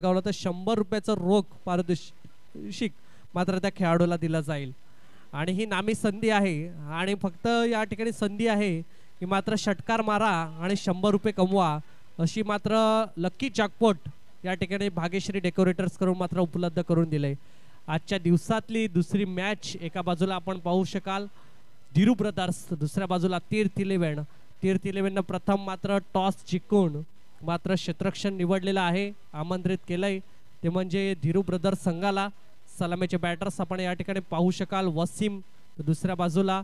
गावला तर 100 रुपयाचा रोख पारितोषिक मात्र त्या खेळाडूला दिला जाईल आणि ही नामी संधी आहे आणि फक्त या ठिकाणी संधी आहे की मात्र षटकार मारा आणि 100 रुपये कमवा अशी मात्र लकी जॅकपॉट या ठिकाणी भाग्यश्री डेकोरेटर्स करून मात्र उपलब्ध करून दिले। आजच्या दिवसातली दुसरी मॅच एका बाजूला आपण पाहू शकाल धीरू ब्रदर्स, दुसऱ्या बाजूला तीर्थ 11। तीर्थ 11 प्रथम मात्र टॉस जिंकून मात्र क्षेत्ररक्षण निवडलेलं आहे, आमंत्रित केलंय ते म्हणजे धीरू ब्रदर्स संघाला। सलामीचे बॅटर्स आपण या ठिकाणी पाहू शकाल वसीम, दुसऱ्या बाजूला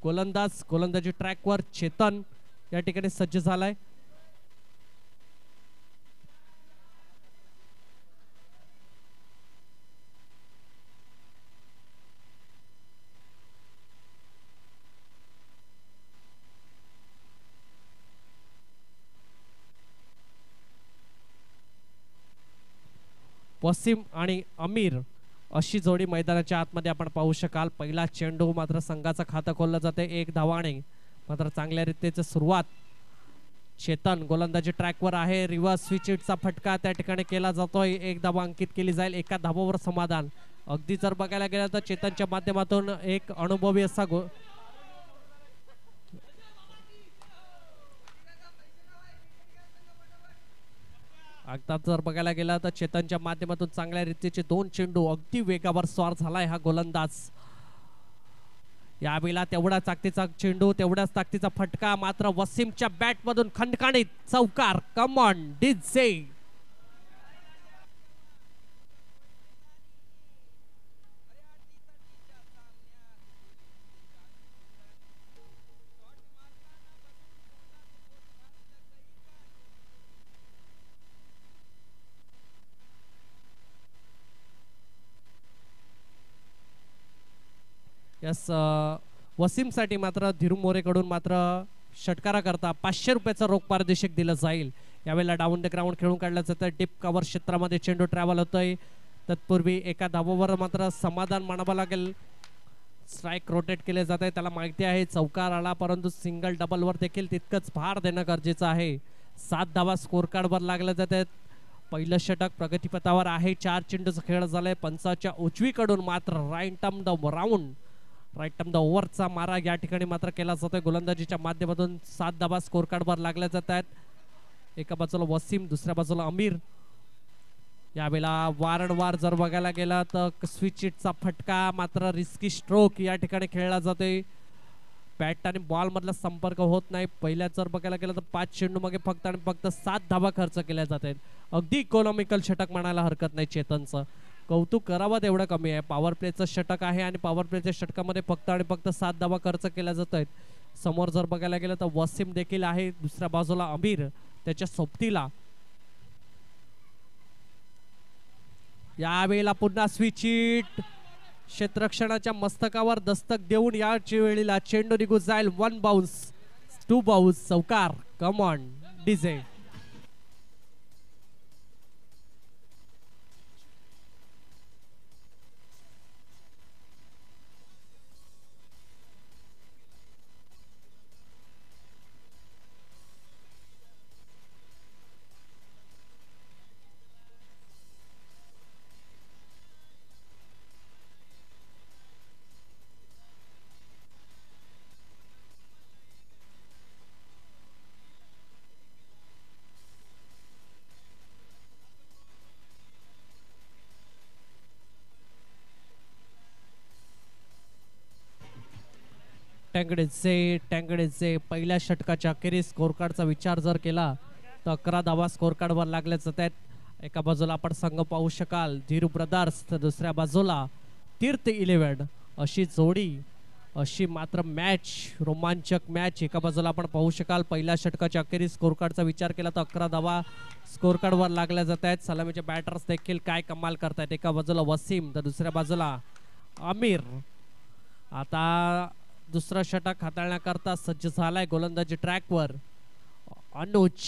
गोलंदाजी ट्रॅकवर चेतन या ठिकाणी सज्ज झालाय। वसीम आणि अमीर अशी जोडी मैदानाच्या आतमध्ये आपण पाहू शकाल। पहिला चेंडू मात्र संघाचा खाता खोलला जाते 1 धावाने, मात्र चांगल्या रीतीची सुरुवात। चेतन गोलंदाजी ट्रॅकवर आहे, रिव्हर्स स्विचिटचा फटका त्या ठिकाणी केला जातोय, 1 धावा अंकित केली जाईल, एका धावावर समाधान। अगदी जर बघायला गेलं तर चेतनच्या माध्यमातून एक अनुभवी असा आता जर बघायला गेला तर चेतनच्या माध्यमातून चांगल्या रीतीचे 2 चेंडू, अगदी वेगावर स्वार झालाय हा गोलंदाज। यावेळेला तेवढा ताकदीचा चेंडू, तेवढाच ताकदीचा फटका, मात्र वसीमच्या बॅट मधून खणखणीत चौकार। Come on DJ. Yes, Wasim साठी मात्र धीरू मोरे कडून मात्र षटकारा करता 500 रुपयाचा रोख पारितोषिक दिलं जाईल। यावेळेला डाऊन द ग्राउंड खेळून काढलं जातं, डीप कव्हर क्षेत्रामध्ये चेंडू ट्रॅव्हल होतोय, तत्पूर्वी एका धावावर मात्र समाधान मानावं लागेल। स्ट्राइक रोटेट केले जात आहे, त्याला माहिती आहे चौकार आला परंतु सिंगल डबल वर देखील तितकंच भार देणं गरजेचं आहे। 7 धावा स्कोर कार्ड वर लागले जात आहेत। पहिलं षटक प्रगतीपथावर आहे, 4 चेंडूचा खेळ झालाय। पंचाच्या उजवीकडून मात्र राईट टर्म द ओव्हरचा मारा या ठिकाणी मात्र केला जातोय गोलंदाजीच्या माध्यमातून। 7 धावा स्कोर कार्ड वर लागल्या जात आहेत। एका बाजूला वसीम, दुसऱ्या बाजूला अमीर। यावेळेला वारंवार जर बघायला गेला तर स्विचिटचा फटका, मात्र रिस्की स्ट्रोक या ठिकाणी खेळला जातोय। बॅट आणि बॉल मधला संपर्क होत नाही। पहिल्या जर बघायला गेलं तर 5 चेंडू मागे फक्त आणि फक्त 7 धावा खर्च केल्या जात आहेत। अगदी इकॉनॉमिकल षटक म्हणायला हरकत नाही चेतनचं, कौतुक करावं तेवढं कमी आहे। पॉवर प्लेचं षटक आहे आणि पॉवर प्लेच्या षटकामध्ये फक्त आणि फक्त 7 धावा खर्च केल्या जात आहेत। समोर जर बघायला गेलं तर वसीम देखील आहे, दुसऱ्या बाजूला अमीर त्याच्या सोबतीला। यावेळेला पुन्हा स्विचिट क्षेत्ररक्षणाच्या मस्तकावर दस्तक देऊन याच्या वेळेला चेंडू निघून जाईल। 1 बाउन्स, 2 बाउन्स, चौकार। Come on DJ. टँगडेचे पहिल्या षटकाच्या अखेरीस स्कोर कार्डचा विचार जर केला तर 11 धावा स्कोर कार्ड वर लागल्या जात आहेत। एका बाजूला आपण संघ पाहू शकाल धीरू ब्रदर्स, तर दुसऱ्या बाजूला तीर्थ 11। अशी जोडी, अशी मात्र मॅच, रोमांचक मॅच एका बाजूला आपण पाहू शकाल। पहिल्या षटकाच्या अखेरीस स्कोर कार्डचा विचार केला तर 11 धावा स्कोर कार्ड वर लागल्या जात आहेत। सलामीचे बॅटर्स देखील काय कमाल करतायत, एका बाजूला वसीम तर दुसऱ्या बाजूला अमीर। आता दुसरा षटक हाताळण्याकरता सज्ज झालाय गोलंदाजी ट्रॅकवर अनुज।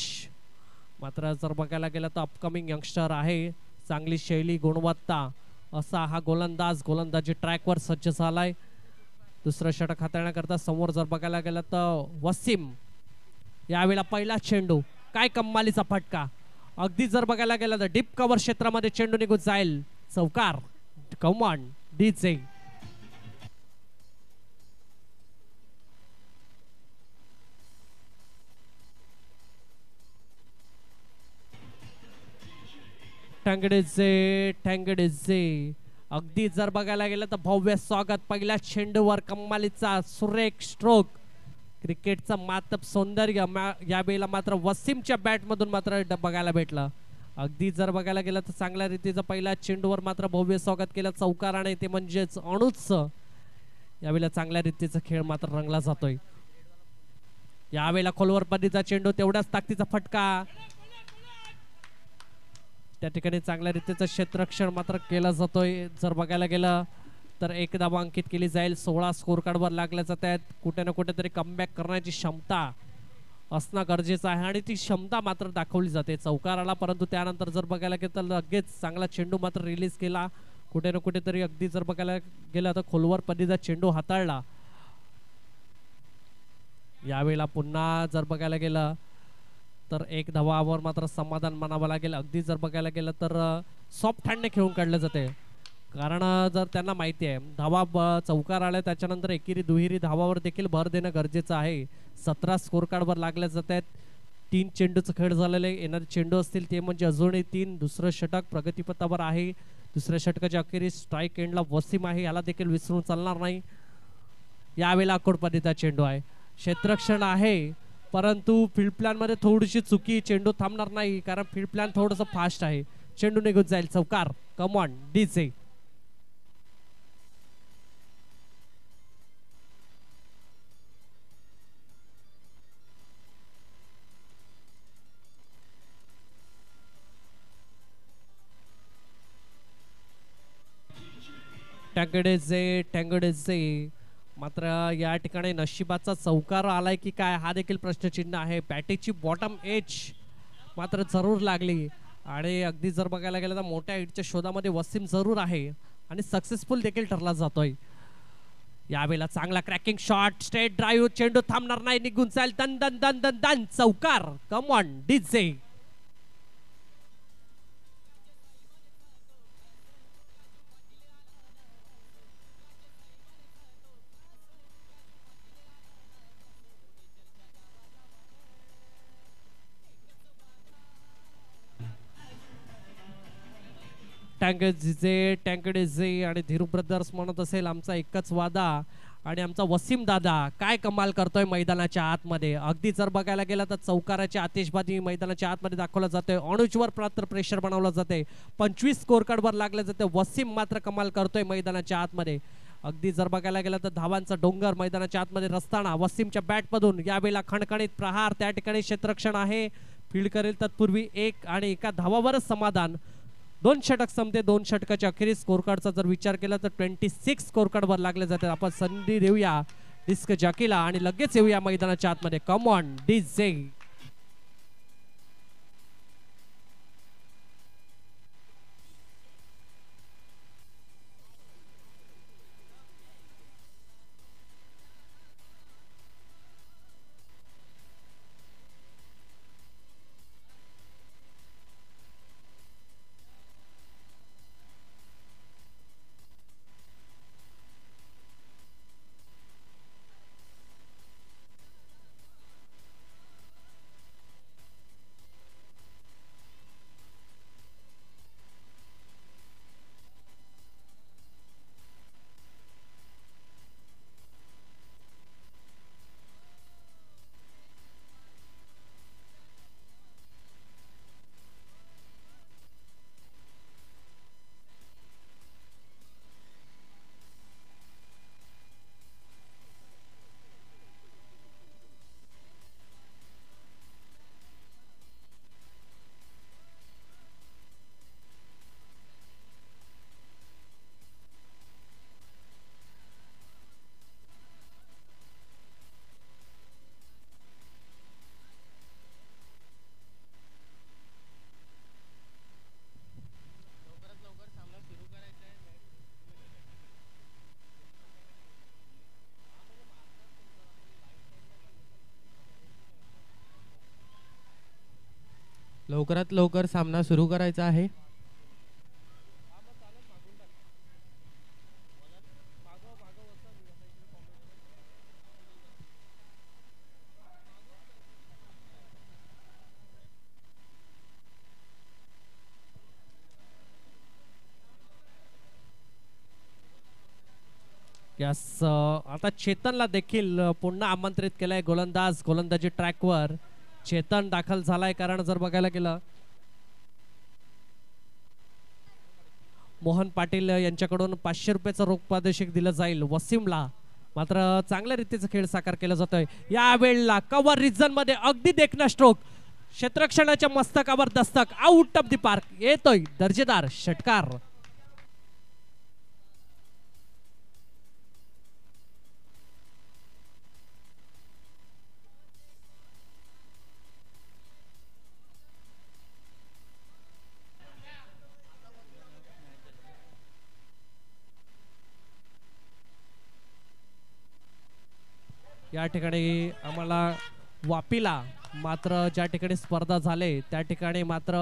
मात्र जर बघायला गेलं तर अपकमिंग यंगस्टर आहे, चांगली शैली, गुणवत्ता असा हा गोलंदाज गोलंदाजी ट्रॅकवर सज्ज झालाय। दुसरं षटक हाताळण्याकरता समोर जर बघायला गेलं तर वसीम, यावेळेला पहिला चेंडू, काय कमालीचा फटका. अगदी जर बघायला गेलं तर डीप कव्हर क्षेत्रामध्ये चेंडू निघून जाईल, चौकार. Come on DJ. टँगडेजे अगदी जर बघायला गेलं तर भव्य स्वागत. पहिल्या चेंडूवर कमालीचा सुरेख स्ट्रोक, क्रिकेटचं मातब सौंदर्य यावेळेला मात्र वसीमच्या बॅटमधून मात्र बघायला भेटलं. अगदी जर बघायला गेलं तर चांगल्या रीतीचं पहिल्या चेंडूवर मात्र भव्य स्वागत केलं चौकाराने, ते म्हणजेच अणूच. यावेळेला चांगल्या रीतीचा खेळ मात्र रंगला जातोय. यावेळेला खोलवर पद्धतीचा चेंडू, तेवढ्याच ताकदीचा फटका. त्या ठिकाणी चांगल्या रीतीचं क्षेत्ररक्षण मात्र केलं जातोय. जर बघायला गेलं तर एक धावा अंकित केली जाईल. 16 स्कोर कार्डवर लागल्या जात आहेत. कुठे ना कुठेतरी कमबॅक करण्याची क्षमता असणं गरजेचं आहे आणि ती क्षमता मात्र दाखवली जाते चौकाराला. परंतु त्यानंतर जर बघायला गेलं तर लगेच चांगला चेंडू मात्र रिलीज केला. कुठे ना कुठेतरी अगदी जर बघायला गेलं तर खोलवर पद्धतीचा चेंडू हाताळला. यावेळेला पुन्हा जर बघायला गेलं तर एक धावावर मात्र समाधान मानावं लागेल. अगदी जर बघायला गेलं तर सॉफ्ट हँडने खेळून काढलं जाते, कारण जर त्यांना माहिती आहे धावा चौकार आल्या त्याच्यानंतर एकेरी दुहेरी धावावर देखील भर देणं गरजेचं आहे. 17 स्कोर कार्डवर लागल्या जात आहेत. 3 चेंडूचं खेळ झालेलं आहे. येणारे चेंडू असतील ते म्हणजे अजूनही 3. दुसरं षटक प्रगतीपथावर आहे. दुसऱ्या षटकाच्या अखेरीस स्ट्राईक एंडला वसीम आहे, याला देखील विसरून चालणार नाही. यावेळेला अकोटपद्धतीचा चेंडू आहे, क्षेत्ररक्षण आहे, परंतु फील्ड प्लॅन मध्ये थोडीशी चुकी. चेंडू थांबणार नाही कारण फील्ड प्लॅन थोडंसं फास्ट आहे. चेंडू निघून जाईल, चौकार. Come on DJ. टँगडेजे मात्र या ठिकाणी नशिबाचा चौकार आलाय की काय हा देखील प्रश्नचिन्ह आहे. बॅटीची बॉटम एज मात्र जरूर लागली आणि अगदी जर बघायला गेलं तर मोठ्या हिटच्या शोधामध्ये वसीम जरूर आहे आणि सक्सेसफुल देखील ठरला जातोय. यावेळेला चांगला क्रॅकिंग शॉट, स्ट्रेट ड्राईव्ह, चेंडू थांबणार नाही, निघून जाईल, दन दन दन दन दन, चौकार. Come on DJ. टँगडेजे आणि धीरू ब्रदर्स म्हणत असेल आमचा एकच वादा आणि आमचा वसीम दादा काय कमाल करतोय मैदानाच्या आतमध्ये. अगदी जर बघायला गेला तर चौकाराची आतिषबाजी मैदानाच्या आतमध्ये दाखवला जाते. अनुजवर मात्र प्रेशर बनवलं जाते. 25 स्कोर कार्डवर लागले जाते. वसीम मात्र कमाल करतोय मैदानाच्या आतमध्ये. अगदी जर बघायला गेलं तर धावांचा डोंगर मैदानाच्या आतमध्ये रस्ताना वसीमच्या बॅटमधून यावेळेला खणखणीत प्रहार. त्या ठिकाणी क्षेत्ररक्षण आहे, फील्ड करेल तत्पूर्वी एक आणि एका धावावरच समाधान. 2 षटक संपते. 2 षटकाच्या अखेरीस स्कोर कार्डचा जर विचार केला तर 26 स्कोर कार्डवर लागले जाते. आपण संधी देऊया डिस्क जॅकीला आणि लगेच येऊया मैदानाच्या आतमध्ये. कम ऑन डीजे. लवकरात लवकर सामना सुरू करायचा आहे. यस, आता चेतनला देखील पुन्हा आमंत्रित केलंय गोलंदाजी ट्रॅकवर. चेतन दाखल झालाय, कारण जर बघायला गेलं मोहन पाटील यांच्याकडून 500 रुपयाचं रोख पारितोषिक दिलं जाईल वसीमला. मात्र चांगल्या रीतीचा खेळ साकार केला जातोय या वेळेला. कव्हर रिजन मध्ये अगदी देखना stroke, क्षेत्ररक्षणाच्या मस्तकावर Dastak, out of the park. येतोय दर्जेदार षटकार. या ठिकाणी आम्हाला वापीला मात्र ज्या ठिकाणी स्पर्धा झाले त्या ठिकाणी मात्र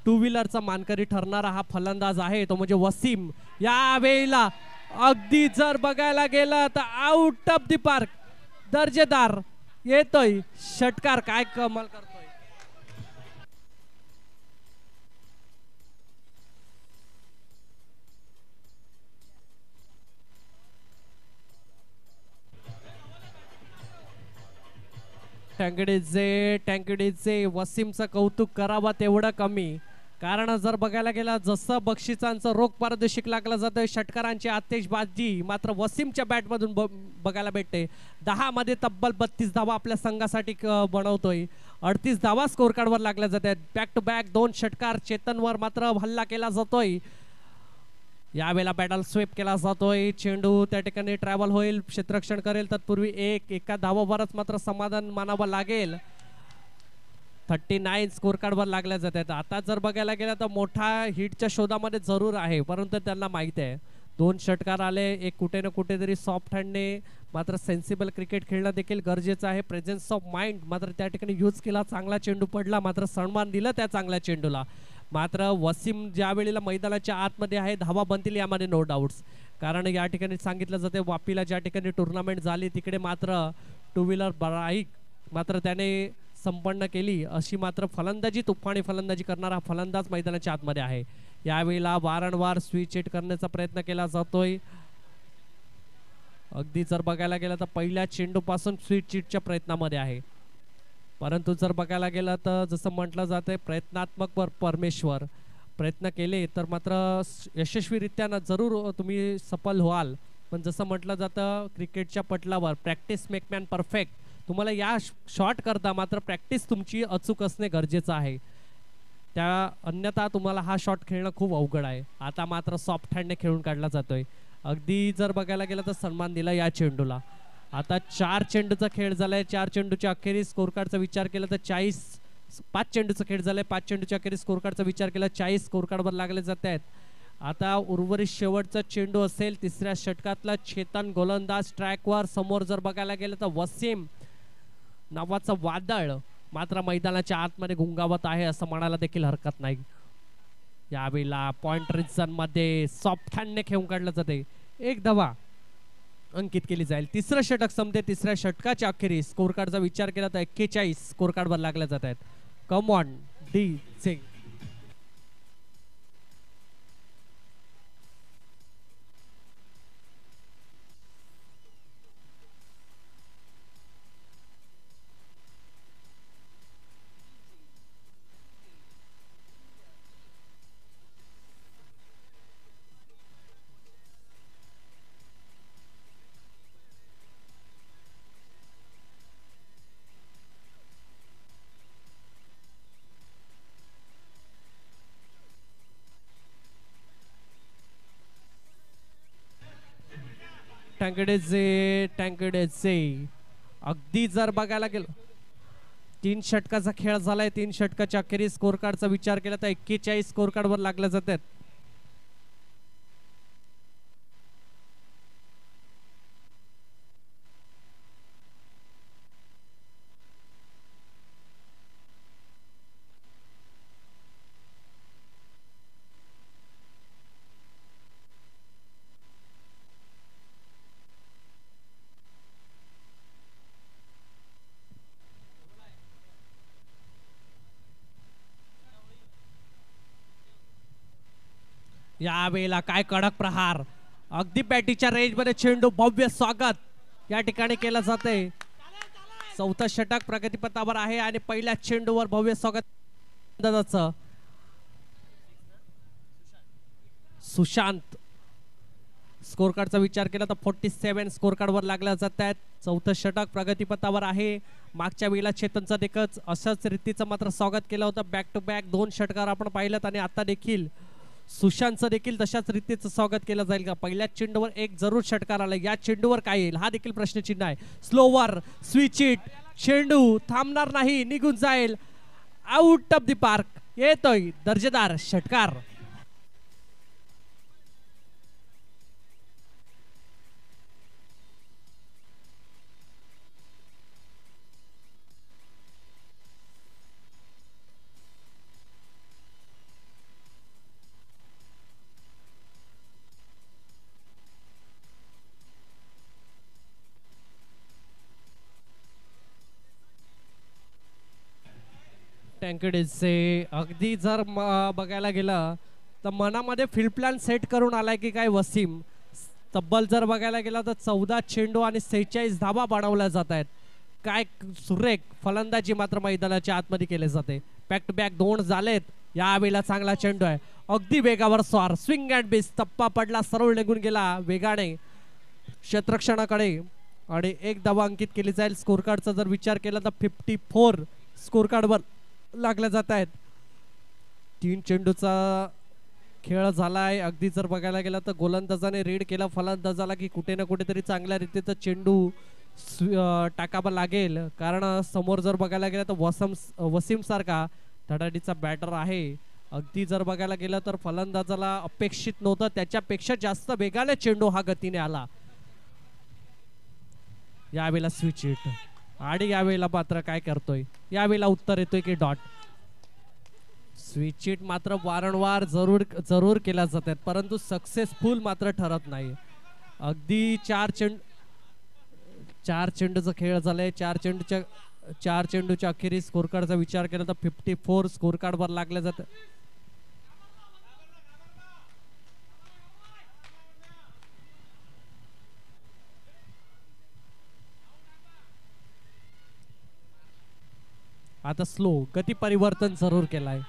टू व्हीलरचा मानकरी ठरणारा हा फलंदाज आहे, तो म्हणजे वसीम. या वेळेला अगदी जर बघायला गेलं तर आउट ऑफ द पार्क, दर्जेदार येतोय षटकार. काय कमाल करतोय. टँकडीचे वसीमचं कौतुक करावं तेवढं कमी. कारण जर बघायला गेला जसं बक्षिसांचं रोख पारितोषिक लागलं जातं, षटकारांची आतिषबाजी मात्र वसीमच्या बॅटमधून बघायला भेटते. 10 मध्ये तब्बल 32 धावा आपल्या संघासाठी बनवतोय. 38 धावा स्कोर कार्डवर लागल्या जातात. बॅक टू बॅक 2 षटकार. चेतनवर मात्र हल्ला केला जातोय. यावेळेला बॅटल स्वीप केला जातोय. चेंडू त्या ठिकाणी ट्रॅव्हल होईल, क्षेत्ररक्षण करेल. तत्पूर्वी एका धावावरच मात्र समाधान मानावं लागेल. 39 स्कोर कार्डवर लागल्या जातात. आता जर बघायला गेलं तर मोठा हिटच्या शोधामध्ये जरूर आहे, परंतु त्यांना माहिती आहे 2 षटकार आले, एक कुठे ना कुठेतरी सॉफ्ट हँडने मात्र सेन्सिबल क्रिकेट खेळणं देखील गरजेचं आहे. प्रेझेन्स ऑफ माइंड मात्र त्या ठिकाणी यूज केला. चांगला चेंडू पडला, मात्र सन्मान दिला त्या चांगल्या चेंडूला. मात्र वसीम ज्या वेळेला मैदानाच्या आतमध्ये आहे, धावा बनतील यामध्ये नो डाऊट्स. कारण या ठिकाणी सांगितलं जाते वापीला ज्या ठिकाणी टुर्नामेंट झाली तिकडे मात्र टू व्हीलर बाईक मात्र त्याने संपन्न केली. अशी मात्र फलंदाजी, तुफानी फलंदाजी करणारा फलंदाज मैदानाच्या आतमध्ये आहे. यावेळेला वारंवार स्विच हिट करण्याचा प्रयत्न केला जातोय. अगदी जर बघायला गेलं तर पहिल्या चेंडूपासून स्विच हिटच्या प्रयत्नामध्ये आहे, परंतु जर बघायला गेलं तर जसं म्हटलं जाते प्रयत्नात्मक परमेश्वर. प्रयत्न केले तर मात्र यशस्वीरित्या जरूर तुम्ही सफल व्हाल. पण जसं म्हटलं जातं क्रिकेटच्या पटलावर प्रॅक्टिस मेक मॅन परफेक्ट. तुम्हाला या शॉट करता मात्र प्रॅक्टिस तुमची अचूक असणे गरजेचं आहे, त्या अन्यथा तुम्हाला हा शॉट खेळणं खूप अवघड आहे. आता मात्र सॉफ्ट हँडने खेळून काढला जातोय. अगदी जर बघायला गेलं तर सन्मान दिला या चेंडूला. आता 4 चेंडूचा खेळ झालाय. 4 चेंडूच्या अखेरीस स्कोर कार्डचा विचार केला तर 5 चेंडूचा खेळ झालाय. 5 चेंडूच्या अखेरीस स्कोर कार्डचा विचार केला 40 स्कोर कार्डवर लागले जात आहेत. आता उर्वरित शेवटचा चेंडू असेल तिसऱ्या षटकातला. चेतन गोलंदाज ट्रॅकवर. समोर जर बघायला गेलं तर वसीम नावाचं वादळ मात्र मैदानाच्या आतमध्ये गुंगावत आहे असं म्हणायला देखील हरकत नाही. यावेळेला पॉइंट रिजन मध्ये सॉफ्ट हँडने खेळून काढलं जाते. 1 धावा अंकित केली जाईल. तिसरं षटक संपते. तिसऱ्या षटकाच्या अखेरीस स्कोर कार्डचा विचार केला तर 41 स्कोर कार्डवर लागल्या जात आहेत. Come on D Singh. टँकडेचे अगदी जर बघायला गेलं 3 षटकाचा खेळ झालाय. 3 षटकाच्या अखेरीस स्कोर कार्डचा विचार केला तर 41 स्कोर कार्डवर लागल्या जातात. यावेळेला काय कडक प्रहार, अगदी बॅटीच्या रेंजमध्ये चेंडू, भव्य स्वागत या ठिकाणी केलं जाते. चौथा षटक प्रगतीपथावर आहे आणि पहिल्या चेंडूवर भव्य स्वागत. सुशांत स्कोर कार्डचा विचार केला तर 47 स्कोर कार्डवर लागल्या जात आहेत. चौथं षटक प्रगतीपथावर आहे. मागच्या वेळेला चेतनचं देखत अशाच रीतीचं मात्र स्वागत केलं होतं. बॅक टू बॅक 2 षटकार आपण पाहिलं आणि आता देखील सुशांतचं देखील तशाच रीतीचं स्वागत केलं जाईल का? पहिल्या चेंडूवर एक जरूर षटकार आला, या चेंडूवर काय येईल हा देखील प्रश्नचिन्ह आहे. स्लोवर स्विच इट, चेंडू थांबणार नाही, निघून जाईल आउट ऑफ द पार्क. येतोय दर्जेदार षटकार. टँकेडेचे अगदी जर बघायला गेलं तर मनामध्ये फील्ड प्लॅन सेट करून आलाय की काय वसीम. तब्बल जर बघायला गेला तर 14 चेंडू आणि 46 धावा बनवल्या जात आहेत. काय सुरेख फलंदाजी मात्र मैदानाच्या आतमध्ये केले जाते. बॅक टू बॅक 2 झालेत. यावेळेला चांगला चेंडू आहे, अगदी वेगावर स्वार, स्विंग अँड बिस, टप्पा पडला, सरळ निघून गेला वेगाने क्षेत्ररक्षणाकडे आणि 1 धावा अंकित केली जाईल. स्कोर कार्डचा जर विचार केला तर 54 स्कोर कार्डवर लागल्या जात आहेत. 3 चेंडूचा खेळ झालाय. अगदी जर बघायला गेला तर गोलंदाजाने रीड केला फलंदाजाला की कुठे ना कुठेतरी चांगल्या रीतीचा चेंडू टाकावा लागेल, कारण समोर जर बघायला गेला तर वसीम सारखा धडाडीचा बॅटर आहे. अगदी जर बघायला गेलं तर फलंदाजाला अपेक्षित नव्हतं, त्याच्यापेक्षा जास्त वेगाने चेंडू हा गतीने आला. यावेळेला स्विच इट आणि यावेळेला मात्र काय करतोय, यावेळेला उत्तर येतोय की डॉट. स्विच इट मात्र वारंवार जरूर केल्या जातात, परंतु सक्सेसफुल मात्र ठरत नाही. अगदी 4 चेंडूचा खेळ झालाय. 4 चेंडूच्या अखेरीस स्कोर कार्डचा विचार केला तर 54 स्कोर कार्ड वर लागले जात. आता स्लो गती परिवर्तन जरूर केलाय.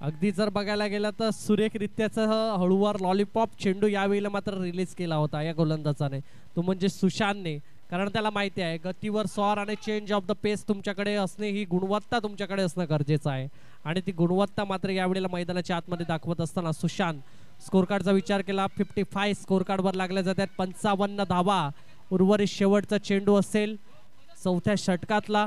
अगदी जर बघायला गेला तर सुरेखरित्याचा हळूवार लॉलीपॉप चेंडू यावेळेला मात्र रिलीज केला होता या गोलंदाजाने, तो म्हणजे सुशांतने. कारण त्याला माहिती आहे गतीवर स्वार आणि चेंज ऑफ द पेस तुमच्याकडे असणे, ही गुणवत्ता तुमच्याकडे असणं गरजेचं आहे आणि ती गुणवत्ता मात्र यावेळेला मैदानाच्या आतमध्ये दाखवत असताना सुशांत स्कोर कार्डचा विचार केला 55 स्कोर कार्डवर लागल्या जातात. 55 धावा. उर्वरित शेवटचा चेंडू असेल चौथ्या षटकातला.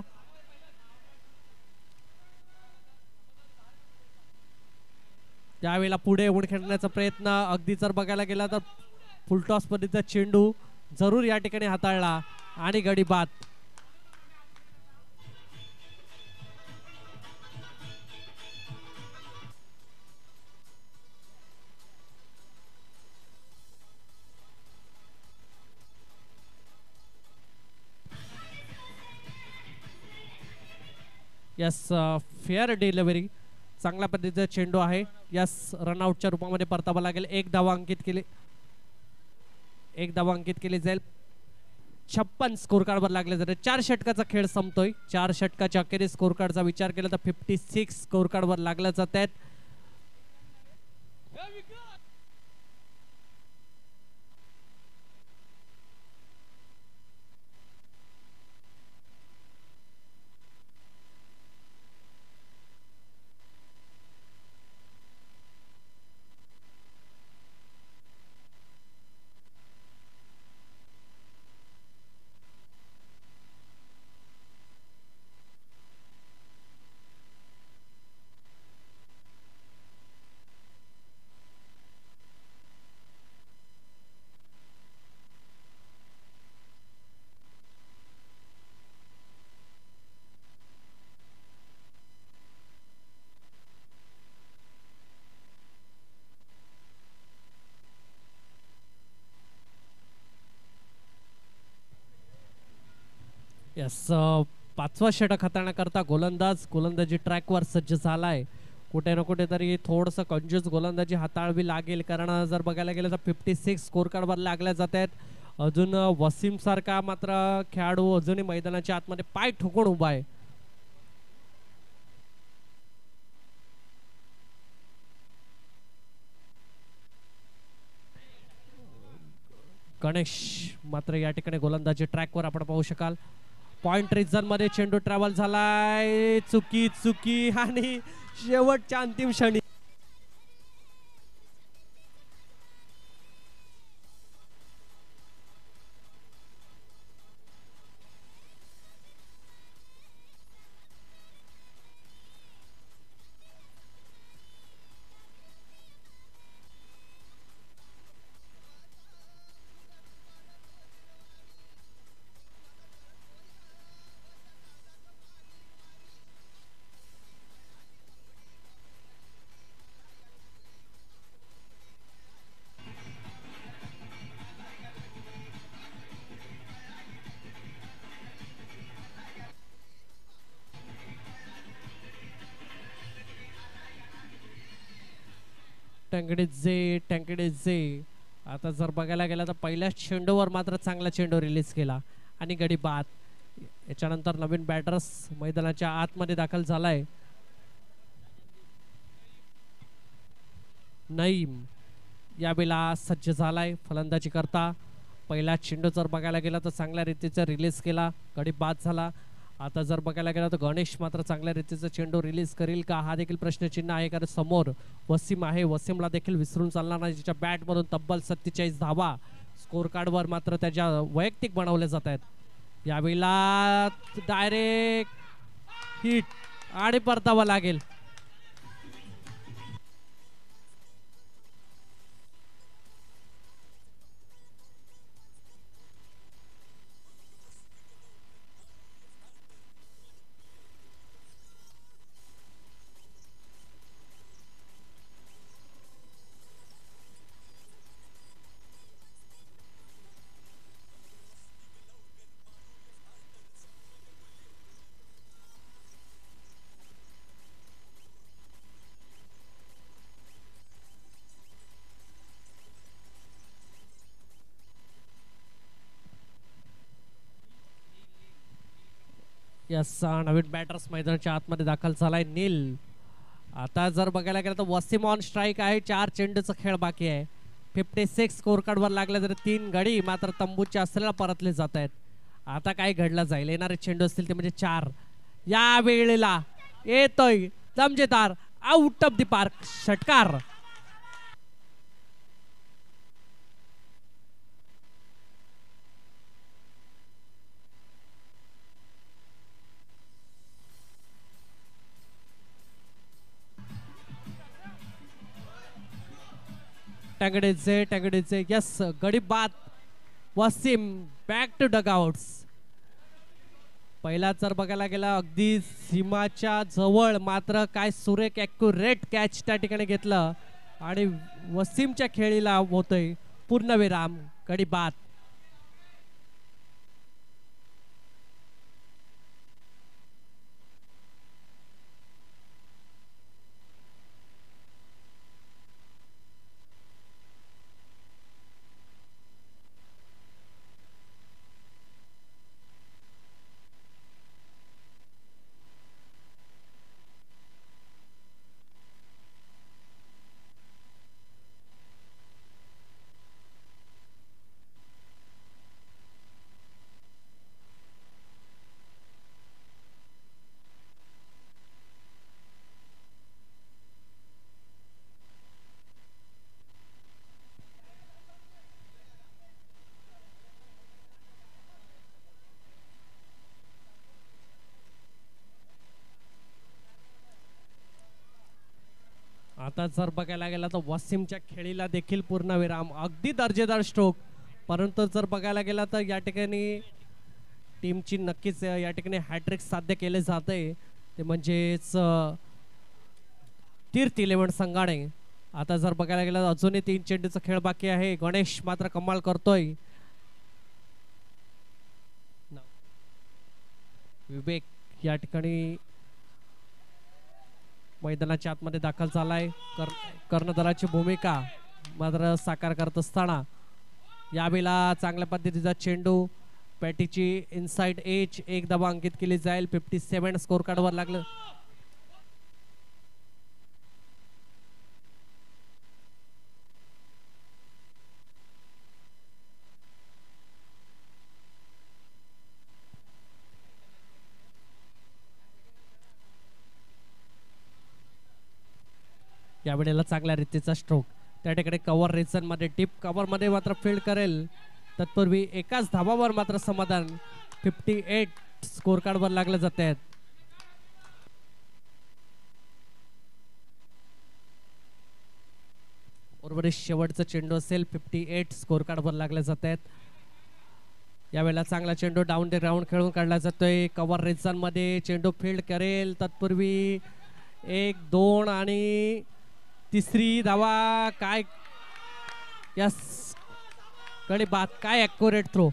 त्यावेळेला पुढे येऊन खेळण्याचा प्रयत्न. अगदी जर बघायला गेला तर फुलटॉस पद्धतीचा चेंडू जरूर या ठिकाणी हाताळला आणि गडी बाद. यस, फेअर डिलिव्हरी, चांगल्या पद्धतीचा चेंडू आहे. यस, रनआउटच्या रूपामध्ये परतावा लागेल. 1 धावा अंकित केली जाईल. 56 स्कोर कार्डवर लागले जाते. 4 षटकाचा खेळ संपतोय. 4 षटकाच्या अखेरीस स्कोर कार्डचा विचार केला तर 56 स्कोर कार्डवर लागल्या जात आहेत. यस, 5वा षटक हाताळण्याकरता गोलंदाजी ट्रॅकवर सज्ज झालाय. कुठे ना कुठेतरी थोडंसं कंजूस गोलंदाजी हाताळावी लागेल, कारण जर बघायला गेलं तर 56 स्कोर कार्डवर लागल्या जात आहेत. अजून वसीम सारखा मात्र खेळाडू अजूनही मैदानाच्या आतमध्ये पाय ठोकून उभा आहे. गणेश मात्र या ठिकाणी गोलंदाजी ट्रॅकवर आपण पाहू शकाल. पॉइंट रिजन मध्ये चेंडू ट्रॅव्हल झालाय, चुकी चुकी आणि शेवटच्या अंतिम क्षणी टँगडे आता जर बघायला गेला तर पहिल्याच चेंडूवर मात्र चांगला चेंडू रिलीज केला आणि गडी बाद. याच्यानंतर नवीन बॅटर्स मैदानाच्या आतमध्ये दाखल झालाय. नईम यावेळेला सज्ज झालाय फलंदाजी करता. पहिला चेंडू जर बघायला गेला तर चांगल्या रीतीचा रिलीज केला, गडी बाद झाला. आता जर बघायला गेला तर गणेश मात्र चांगल्या रीतीचा चेंडू रिलीज करील का, हा देखील प्रश्नचिन्ह आहे. कारण समोर वसीम आहे, वसीमला देखील विसरून चालणार नाही, ज्याच्या बॅटमधून तब्बल 47 धावा स्कोर कार्डवर मात्र त्याच्या वैयक्तिक बनवले जात आहेत. यावेळेला डायरेक्ट हिट आणि परतावा लागेल. यस, नवीन बॅटर्स मैदानाच्या आतमध्ये दाखल झालाय नील. आता जर बघायला गेलं तर वसीम ऑन स्ट्राईक आहे. 4 चेंडूचा खेळ बाकी आहे. 56 स्कोर कार्डवर लागले तर 3 गडी मात्र तंबूच्या असलेला परतले जात आहेत. आता काय घडलं जाईल, येणारे चेंडू असतील ते म्हणजे 4. या वेळेला येतोय दमजेदार आउट ऑफ द पार्क षटकार. टँगडेचे यस, गडी बाद. Wasim back to dugouts. पहिला जर बघायला गेला अगदी सीमाच्या जवळ मात्र काय सुरेख ॲक्युरेट कॅच त्या ठिकाणी घेतलं आणि वसीमच्या खेळीला होतोय पूर्णविराम, गडी बाद. आता जर बघायला गेला तर वसीमच्या खेळीला देखील पूर्णविराम, अगदी दर्जेदार स्ट्रोक. परंतु जर बघायला गेला तर या ठिकाणी टीमची नक्कीच या ठिकाणी हॅट्रिक साध्य केले जाते, ते म्हणजेच तीर्थ 11 संघाने. आता जर बघायला गेला तर अजूनही 3 चेंडूचा खेळ बाकी आहे. गणेश मात्र कमाल करतोय. विवेक या ठिकाणी मैदानाच्या आतमध्ये दाखल झालाय. कर्णधाराची भूमिका मात्र साकार करत असताना यावेळेला चांगल्या पद्धतीचा चेंडू पॅटीची इनसाइड एज एक धावा अंकित केली जाईल. 57 स्कोर कार्डवर लागलं. यावेळेला चांगल्या रीतीचा स्ट्रोक त्या ठिकाणी कव्हर रिजन मध्ये टीप कव्हर मध्ये मात्र फील्ड करेल. तत्पूर्वी एकाच धावावर मात्र समाधान. 58 स्कोर कार्ड वर लागले जात आहेत. उर्वरित शेवटचा चेंडू असेल. 58 स्कोर कार्ड वर लागले जात आहेत. यावेळेला चांगला चेंडू डाऊन द ग्राउंड खेळून काढला जातोय. कव्हर रिजन मध्ये चेंडू फील्ड करेल. तत्पूर्वी 1-2 आणि तिसरी धावा. काय यस कडे बात काय ॲक्युरेट थ्रो.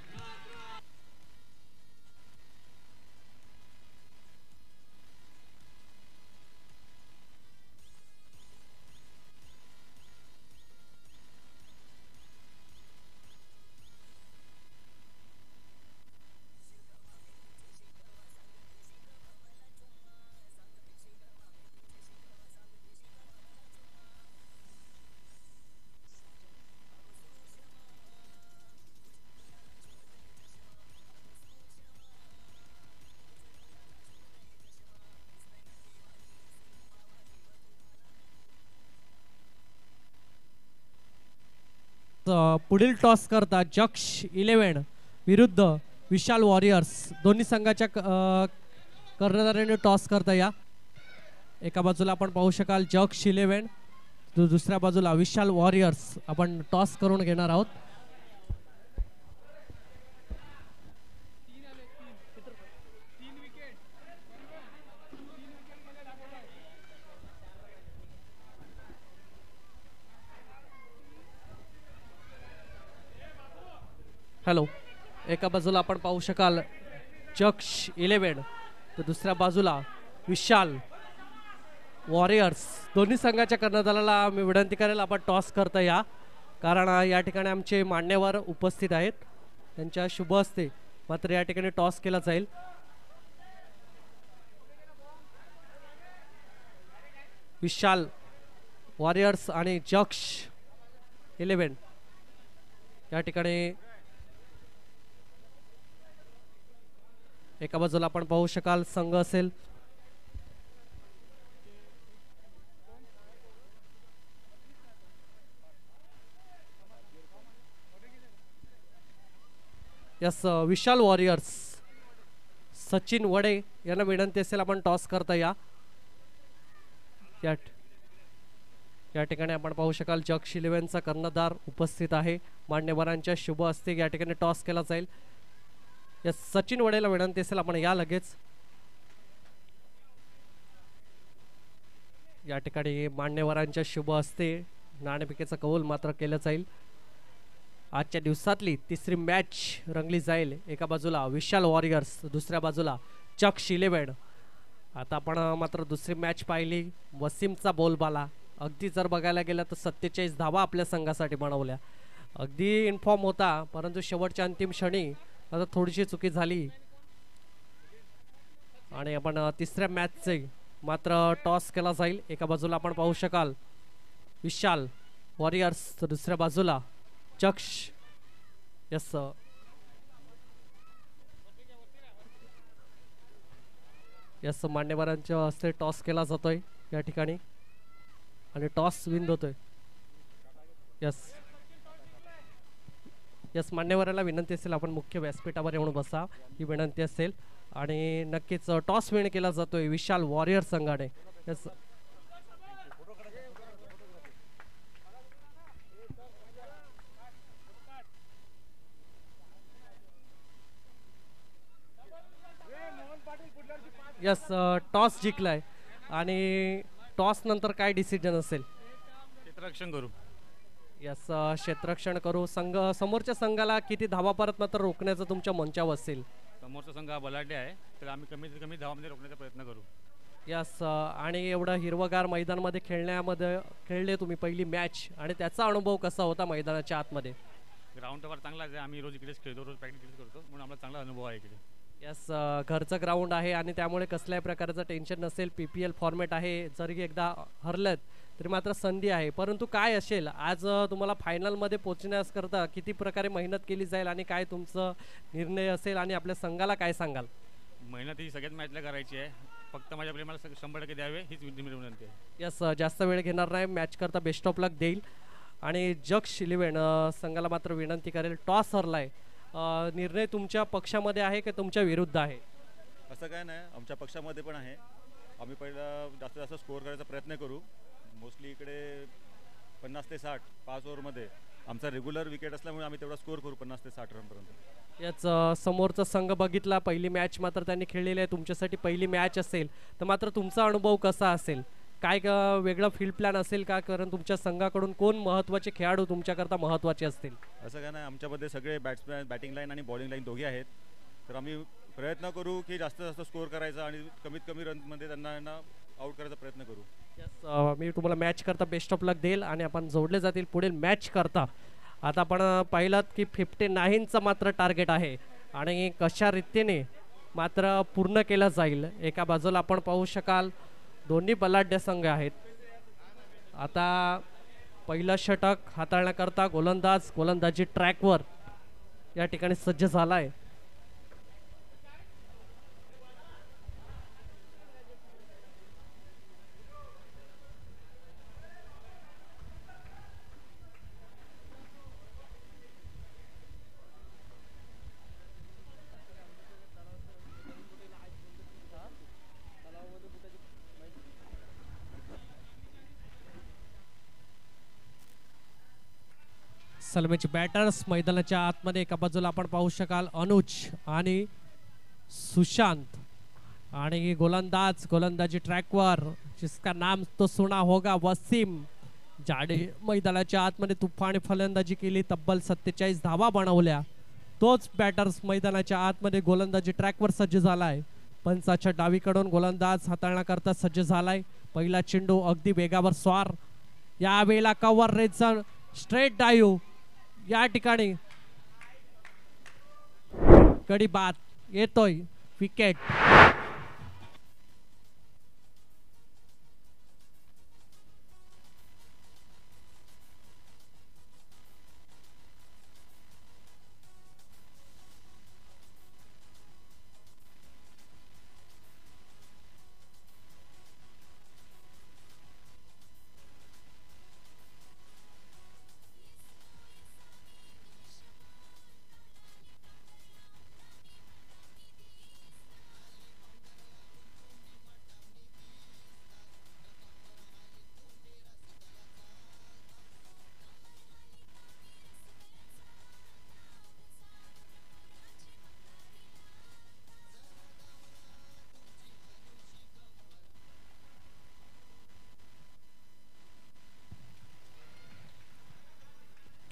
पुढील टॉस करता जक्ष 11 विरुद्ध विशाल वॉरियर्स. दोन्ही संघाच्या कर्णधाराने टॉस करता. या एका बाजूला आपण पाहू शकाल जक्ष 11, दुसऱ्या बाजूला विशाल वॉरियर्स. आपण टॉस करून घेणार आहोत. हॅलो, एका बाजूला आपण पाहू शकाल जक्ष 11 तर दुसऱ्या बाजूला विशाल वॉरियर्स. दोन्ही संघाच्या कर्णधाराला मी विनंती करेल आपण टॉस करता या, कारण या ठिकाणी आमचे मान्यवर उपस्थित आहेत. त्यांच्या शुभ हस्ते मात्र या ठिकाणी टॉस केला जाईल. विशाल वॉरियर्स आणि जक्ष 11 या ठिकाणी एका बाजूला आपण पाहू शकाल संघ असेल यस विशाल वॉरियर्स. सचिन वडे यांना विनंती असेल आपण टॉस करता या. या ठिकाणी आपण पाहू शकाल जक्ष 11चा कर्णधार उपस्थित आहे. मान्यवरांच्या शुभ हस्ते या ठिकाणी टॉस केला जाईल. या सचिन वडेला विनंती असेल आपण या लगेच. या ठिकाणी मान्यवरांच्या शुभ हस्ते नाणेफेकीचा कौल मात्र केलं जाईल. आजच्या दिवसातली तिसरी मॅच रंगली जाईल. एका बाजूला विशाल वॉरियर्स, दुसऱ्या बाजूला जक्ष 11. आता आपण मात्र दुसरी मॅच पाहिली. वसीमचा बोलबाला. अगदी जर बघायला गेलं तर 47 धावा आपल्या संघासाठी बनवल्या. अगदी इन्फॉर्म होता, परंतु शेवटच्या अंतिम क्षणी आता थोडीशी चुकी झाली आणि आपण तिसऱ्या मॅचचे मात्र टॉस केला जाईल. एका बाजूला आपण पाहू शकाल विशाल वॉरियर्स, तर दुसऱ्या बाजूला जक्ष. यस यस मान्यवरांच्या हस्ते टॉस केला जातोय या ठिकाणी आणि टॉस विन होतोय. यस यस मान्यवराला विनंती असेल आपण मुख्य व्यासपीठावर येऊन बसा, ही विनंती असेल. आणि नक्कीच टॉस विन केला जातोय विशाल वॉरियर संघाने. यस यस टॉस जिंकलाय आणि टॉस नंतर काय डिसिजन असेल? क्षेत्ररक्षण करू. यस क्षेत्ररक्षण करू. संघ समोरच्या संघाला किती धावा परत मात्र रोखण्याचं तुमच्या मंचावर असेल? समोरचा संघ हा बलाढ्य आहे, तर आम्ही कमीत कमी धावामध्ये रोखण्याचा प्रयत्न करू. यस आणि एवढं हिरवगार मैदानामध्ये खेळण्यामध्ये खेळले तुम्ही पहिली मॅच आणि त्याचा अनुभव कसा होता मैदानाच्या आतमध्ये? ग्राउंड तर फार चांगला आहे. आम्ही रोज इकडेच खेळतो, रोज प्रॅक्टिस इकडेच करतो, म्हणून आम्हाला चांगला अनुभव आहे इकडे. यस घरचं ग्राउंड आहे आणि त्यामुळे कसल्याही प्रकारचं टेन्शन नसेल. PPL फॉर्मॅट आहे, जरी एकदा हरलत तरी मात्र संधी आहे. परंतु काय असेल आज तुम्हाला फायनलमध्ये पोहोचण्याकरता किती प्रकारे मेहनत केली जाईल आणि काय तुमचं निर्णय असेल आणि आपल्या संघाला काय सांगाल? मेहनत ही सगळ्यात मॅचला करायची आहे. फक्त माझ्या प्रेमाला 100% द्यावे हीच विनंती आहे. यस जास्त वेळ घेणार नाही. मॅच करता बेस्ट ऑफ लक देईल आणि जक्ष इलेव्हन संघाला मात्र विनंती करेल. टॉस हरलाय, निर्णय तुमच्या पक्षामध्ये आहे की तुमच्या विरुद्ध आहे? असं काय नाही, आमच्या पक्षामध्ये पण आहे. आम्ही पहिला जास्तीत जास्त स्कोअर करायचा प्रयत्न करू. मोस्टली इकडे 50 ते 60 5 ओव्हरमध्ये आमचा रेग्युलर विकेट असल्यामुळे आम्ही तेवढा स्कोअर करू 50 ते 60 रनपर्यंत. याच समोरचा संघ बघितला, पहिली मॅच मात्र त्यांनी खेळलेली आहे. तुमच्यासाठी पहिली मॅच असेल तर मात्र तुमचा अनुभव कसा असेल? काय वेगळा फील्ड प्लॅन असेल का? कारण तुमच्या संघाकडून कोण महत्त्वाचे खेळाडू तुमच्याकरता महत्त्वाचे असतील? असं काय नाही, आमच्यामध्ये सगळे बॅट्समॅन, बॅटिंग लाईन आणि बॉलिंग लाईन दोघे आहेत. तर आम्ही प्रयत्न करू की जास्तीत जास्त स्कोअर करायचा आणि कमीत कमी रनमध्ये त्यांना आउट करायचा प्रयत्न करू. यस मी तुम्हाला मॅच करता बेस्ट ऑफ लक देईल आणि आपण जोडले जातील पुढील मॅच करता. आता आपण पाहिलात की 59चं मात्र टार्गेट आहे आणि कशा रीतीने मात्र पूर्ण केलं जाईल. एका बाजूला आपण पाहू शकाल दोन्ही बलाढ्य संघ आहेत. आता पहिलं षटक हाताळण्याकरता गोलंदाजी ट्रॅकवर या ठिकाणी सज्ज झाला आहे. सलमीचे बॅटर्स मैदानाच्या आतमध्ये एका बाजूला आपण पाहू शकाल अनुज आणि सुशांत आणि गोलंदाजी ट्रॅकवर जिसका नाम तो सुना होगा वसीम जाडे मैदानाच्या आतमध्ये तुफानी फलंदाजी केली, तब्बल 47 धावा बनवल्या. तोच बॅटर्स मैदानाच्या आतमध्ये गोलंदाजी ट्रॅकवर सज्ज झालाय. पंचाच्या डावीकडून गोलंदाज हाताळण्याकरता सज्ज झालाय. पहिला चेंडू अगदी वेगावर स्वार, यावेळेला कव्हर रेचा स्ट्रेट डायव्ह या ठिकाणी कडी बाद येतोय, विकेट.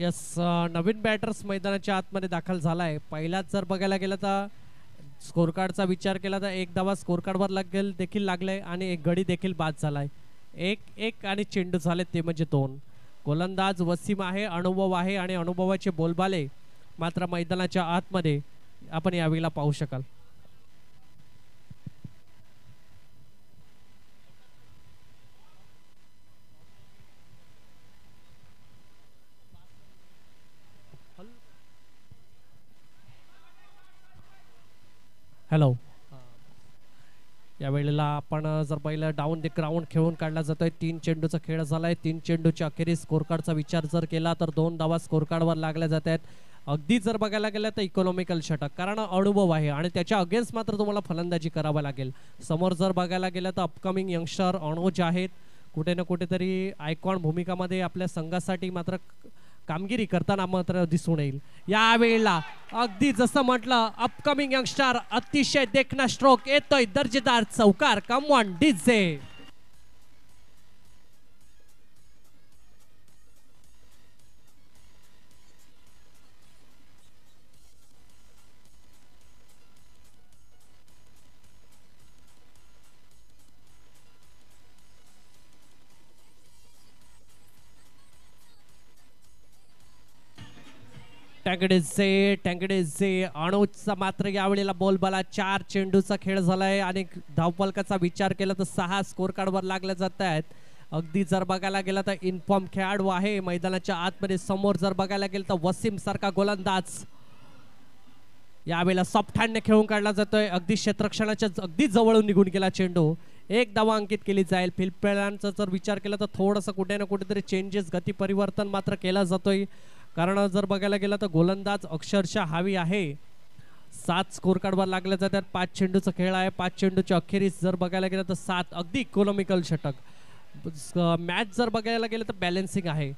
यस नवीन बॅटर्स मैदानाच्या आतमध्ये दाखल झालाय. पहिलाच जर बघायला गेलं तर स्कोर कार्डचा विचार केला तर एक धावा स्कोर कार्डवर देखील लागलाय आणि एक गडी देखील बाद झालाय. एक आणि चेंडू झाले ते म्हणजे 2. गोलंदाज वसीम आहे, अनुभव आहे आणि अनुभवाचे बोलबाले मात्र मैदानाच्या आतमध्ये आपण यावेळेला पाहू शकाल. हॅलो, यावेळेला आपण जर पहिलं डाऊन द ग्राउंड खेळून काढला जातोय. 3 चेंडूचा खेळ झालाय. 3 चेंडूच्या अखेरीस स्कोर कार्डचा विचार जर केला तर 2 धावा स्कोर कार्डवर लागल्या जात आहेत. अगदी जर बघायला गेलं तर इकॉनॉमिकल षटक, कारण अनुभव आहे आणि त्याच्या अगेन्स्ट मात्र तुम्हाला फलंदाजी करावी लागेल. समोर जर बघायला गेलं तर अपकमिंग यंगस्टर अनुज आहेत, कुठे ना कुठेतरी आयकॉन भूमिकामध्ये आपल्या संघासाठी मात्र कामगिरी करताना मात्र दिसून येईल. यावेळेला अगदी जसं म्हटलं अपकमिंग यंगस्टर, अतिशय देखना स्ट्रोक येतोय, दर्जेदार चौकार. Come on DJ. टँगडेचे अनुजचा मात्र यावेळेला बोलबाला 4 चेंडूचा खेळ झालाय आणि धावफलकाचा विचार केला तर 6 स्कोर कार्डवर लागले जात आहेत. अगदी जर बघायला गेला तर इन्फॉर्म खेळाडू आहे मैदानाच्या आतमध्ये. समोर जर बघायला गेलं तर वसीम सारखा गोलंदाज यावेळेला सॉफ्ट हँडने खेळून काढला जातोय. अगदी क्षेत्ररक्षणाच्या अगदी जवळून निघून गेला चेंडू. 1 धावा अंकित केली जाईल. फिल्डप्लेयरांचा जर विचार केला तर थोडंसं कुठे ना कुठेतरी चेंजेस गती परिवर्तन मात्र केला जातोय. कारण जर बघायला गेलं तर गोलंदाज अक्षरशः हावी आहे. 7 स्कोर कार्डवर लागले जातात. 5 चेंडूचा खेळ आहे. 5 चेंडूच्या अखेरीस जर बघायला गेलं तर 7 अगदी इकॉनॉमिकल षटक. मॅच जर बघायला गेलं तर बॅलन्सिंग आहे.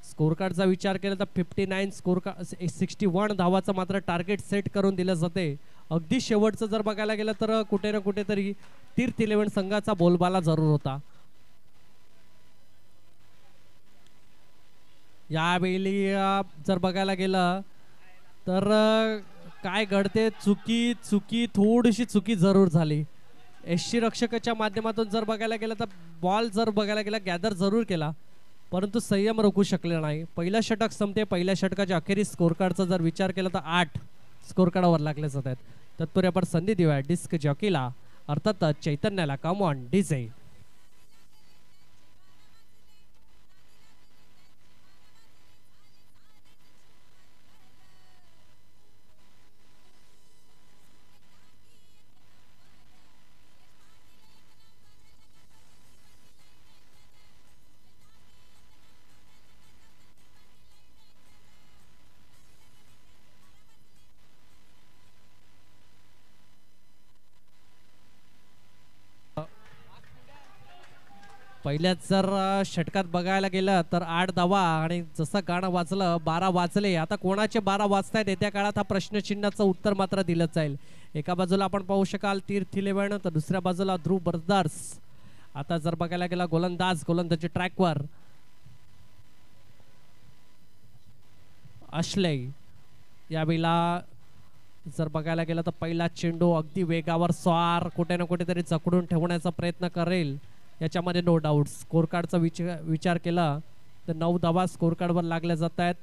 स्कोर कार्डचा विचार केला तर 59 स्कोर कार्ड 61 धावाचं मात्र टार्गेट सेट करून दिलं जाते. अगदी शेवटचं जर बघायला गेलं तर कुठे ना कुठेतरी तीर्थ 11 संघाचा बोलबाला जरूर होता. यावेळी जर बघायला गेलं तर काय घडते, चुकी थोडीशी चुकी जरूर झाली. यष्टी रक्षकाच्या माध्यमातून जर बघायला गेलं तर बॉल जर बघायला गेला गॅदर जरूर केला परंतु संयम रोखू शकले नाही. पहिलं षटक संपते. पहिल्या षटकाच्या अखेरीस स्कोर कार्डचा जर विचार केला तर 8 स्कोर कार्डावर लागले जात आहेत. तत्पूर्वी आपण संधी देऊया डिस्क जॉकीला अर्थातच चैतन्याला. कम ऑन डीजे. पहिल्याच जर षटकात बघायला गेलं तर 8 धावा आणि जसं गाणं वाजलं 12 वाजले. आता कोणाचे 12 वाजतायत येत्या काळात हा प्रश्नचिन्हाचं उत्तर मात्र दिलं जाईल. एका बाजूला आपण पाहू शकाल तीर्थ 11 तर दुसऱ्या बाजूला ध्रुव ब्रदर्स. आता जर बघायला गेला गोलंदाजी ट्रॅकवर अश्ले. यावेळेला जर बघायला गेलं तर पहिला चेंडू अगदी वेगावर स्वार कुठे ना कुठेतरी जखडून ठेवण्याचा प्रयत्न करेल याच्यामध्ये नो डाऊट. स्कोर कार्डचा विचार केला तर 9 धावा स्कोर कार्डवर लागल्या जात आहेत.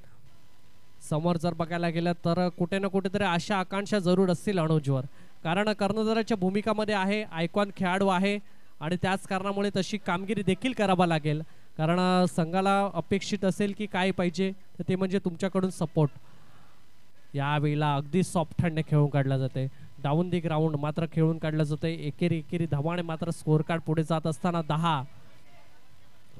समोर जर बघायला गेलं तर कुठे ना कुठेतरी आशा आकांक्षा जरूर असतील अनुजवर. कारण कर्णधाराच्या भूमिकामध्ये आहे, आयकॉन खेळाडू आहे आणि त्याच कारणामुळे तशी कामगिरी देखील करावा लागेल. कारण संघाला अपेक्षित असेल की काय पाहिजे तर ते म्हणजे तुमच्याकडून सपोर्ट. यावेळेला अगदी सॉफ्ट हँडने खेळून काढला जाते. डाऊन दी ग्राउंड मात्र खेळून काढलं जातं. एकेरी धावाने मात्र स्कोर कार्ड पुढे जात असताना 10.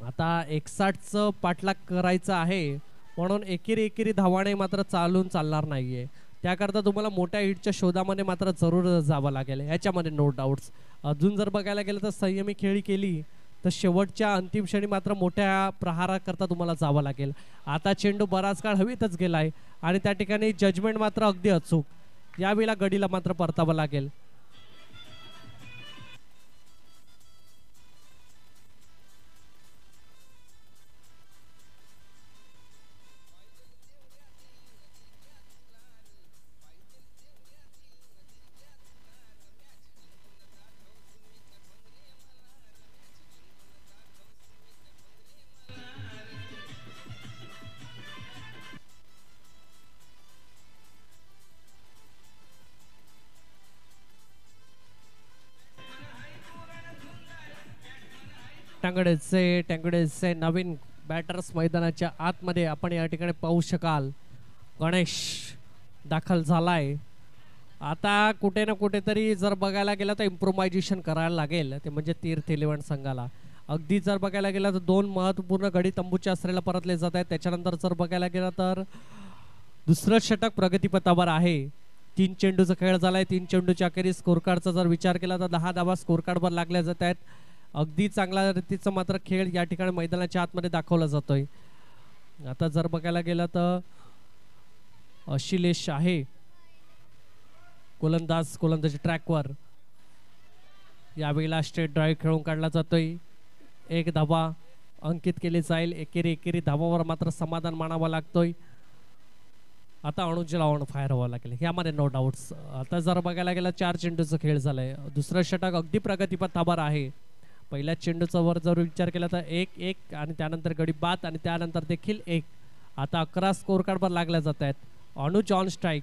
आता 61चं पाठलाग करायचं आहे म्हणून एकेरी धावाने मात्र चालणार नाहीये. त्याकरता तुम्हाला मोठ्या हिटच्या शोधामध्ये मात्र जरूर जावं लागेल याच्यामध्ये नो डाऊट्स. अजून जर बघायला गेलं तर संयमी खेळी केली तर शेवटच्या अंतिम क्षणी मात्र मोठ्या प्रहाराकरता तुम्हाला जावं लागेल. आता चेंडू बराच काळ हवेतच गेलाय आणि त्या ठिकाणी जजमेंट मात्र अगदी अचूक. यावेळेला गडीला मात्र परतावं लागेल. टँगडेचे नवीन बॅटर्स मैदानाच्या आतमध्ये आपण या ठिकाणी पाहू शकाल. गणेश दाखल झालाय. आता कुठे ना कुठेतरी जर बघायला गेलं तर इम्प्रोव्हायझेशन करायला लागेल ते म्हणजे तीर्थ 11 संघाला. अगदी जर बघायला गेलं तर 2 महत्त्वपूर्ण गडी तंबूच्या आश्रयाला परतले जात आहेत. त्याच्यानंतर जर बघायला गेलं तर दुसरं षटक प्रगतीपथावर आहे. 3 चेंडूचा खेळ झालाय. 3 चेंडूच्या अखेरीस स्कोर कार्डचा जर विचार केला तर 10 धावा स्कोर कार्डवर लागल्या जात आहेत. अगदी चांगल्या रीतीचा मात्र खेळ या ठिकाणी मैदानाच्या आतमध्ये दाखवला जातोय. आता जर बघायला गेलं तर अशिलेश आहे गोलंदाजी ट्रॅकवर. यावेळेला स्ट्रेट ड्राईव्ह खेळून काढला जातोय. 1 धावा अंकित केली जाईल. एकेरी धावावर मात्र समाधान मानावं लागतोय. आता अनुजला ऑन फायर व्हावं लागेल यामध्ये नो डाऊट्स. आता जर बघायला गेलं 4 चेंडूचा खेळ झालाय. दुसरं षटक अगदी प्रगतीपथावर आहे. पहिल्या चेंडूचा वर जर विचार केला तर 1-1 आणि त्यानंतर गडी बाद आणि त्यानंतर देखील 1. आता 11 स्कोर कार्डवर लागल्या जात आहेत. Anuj on strike.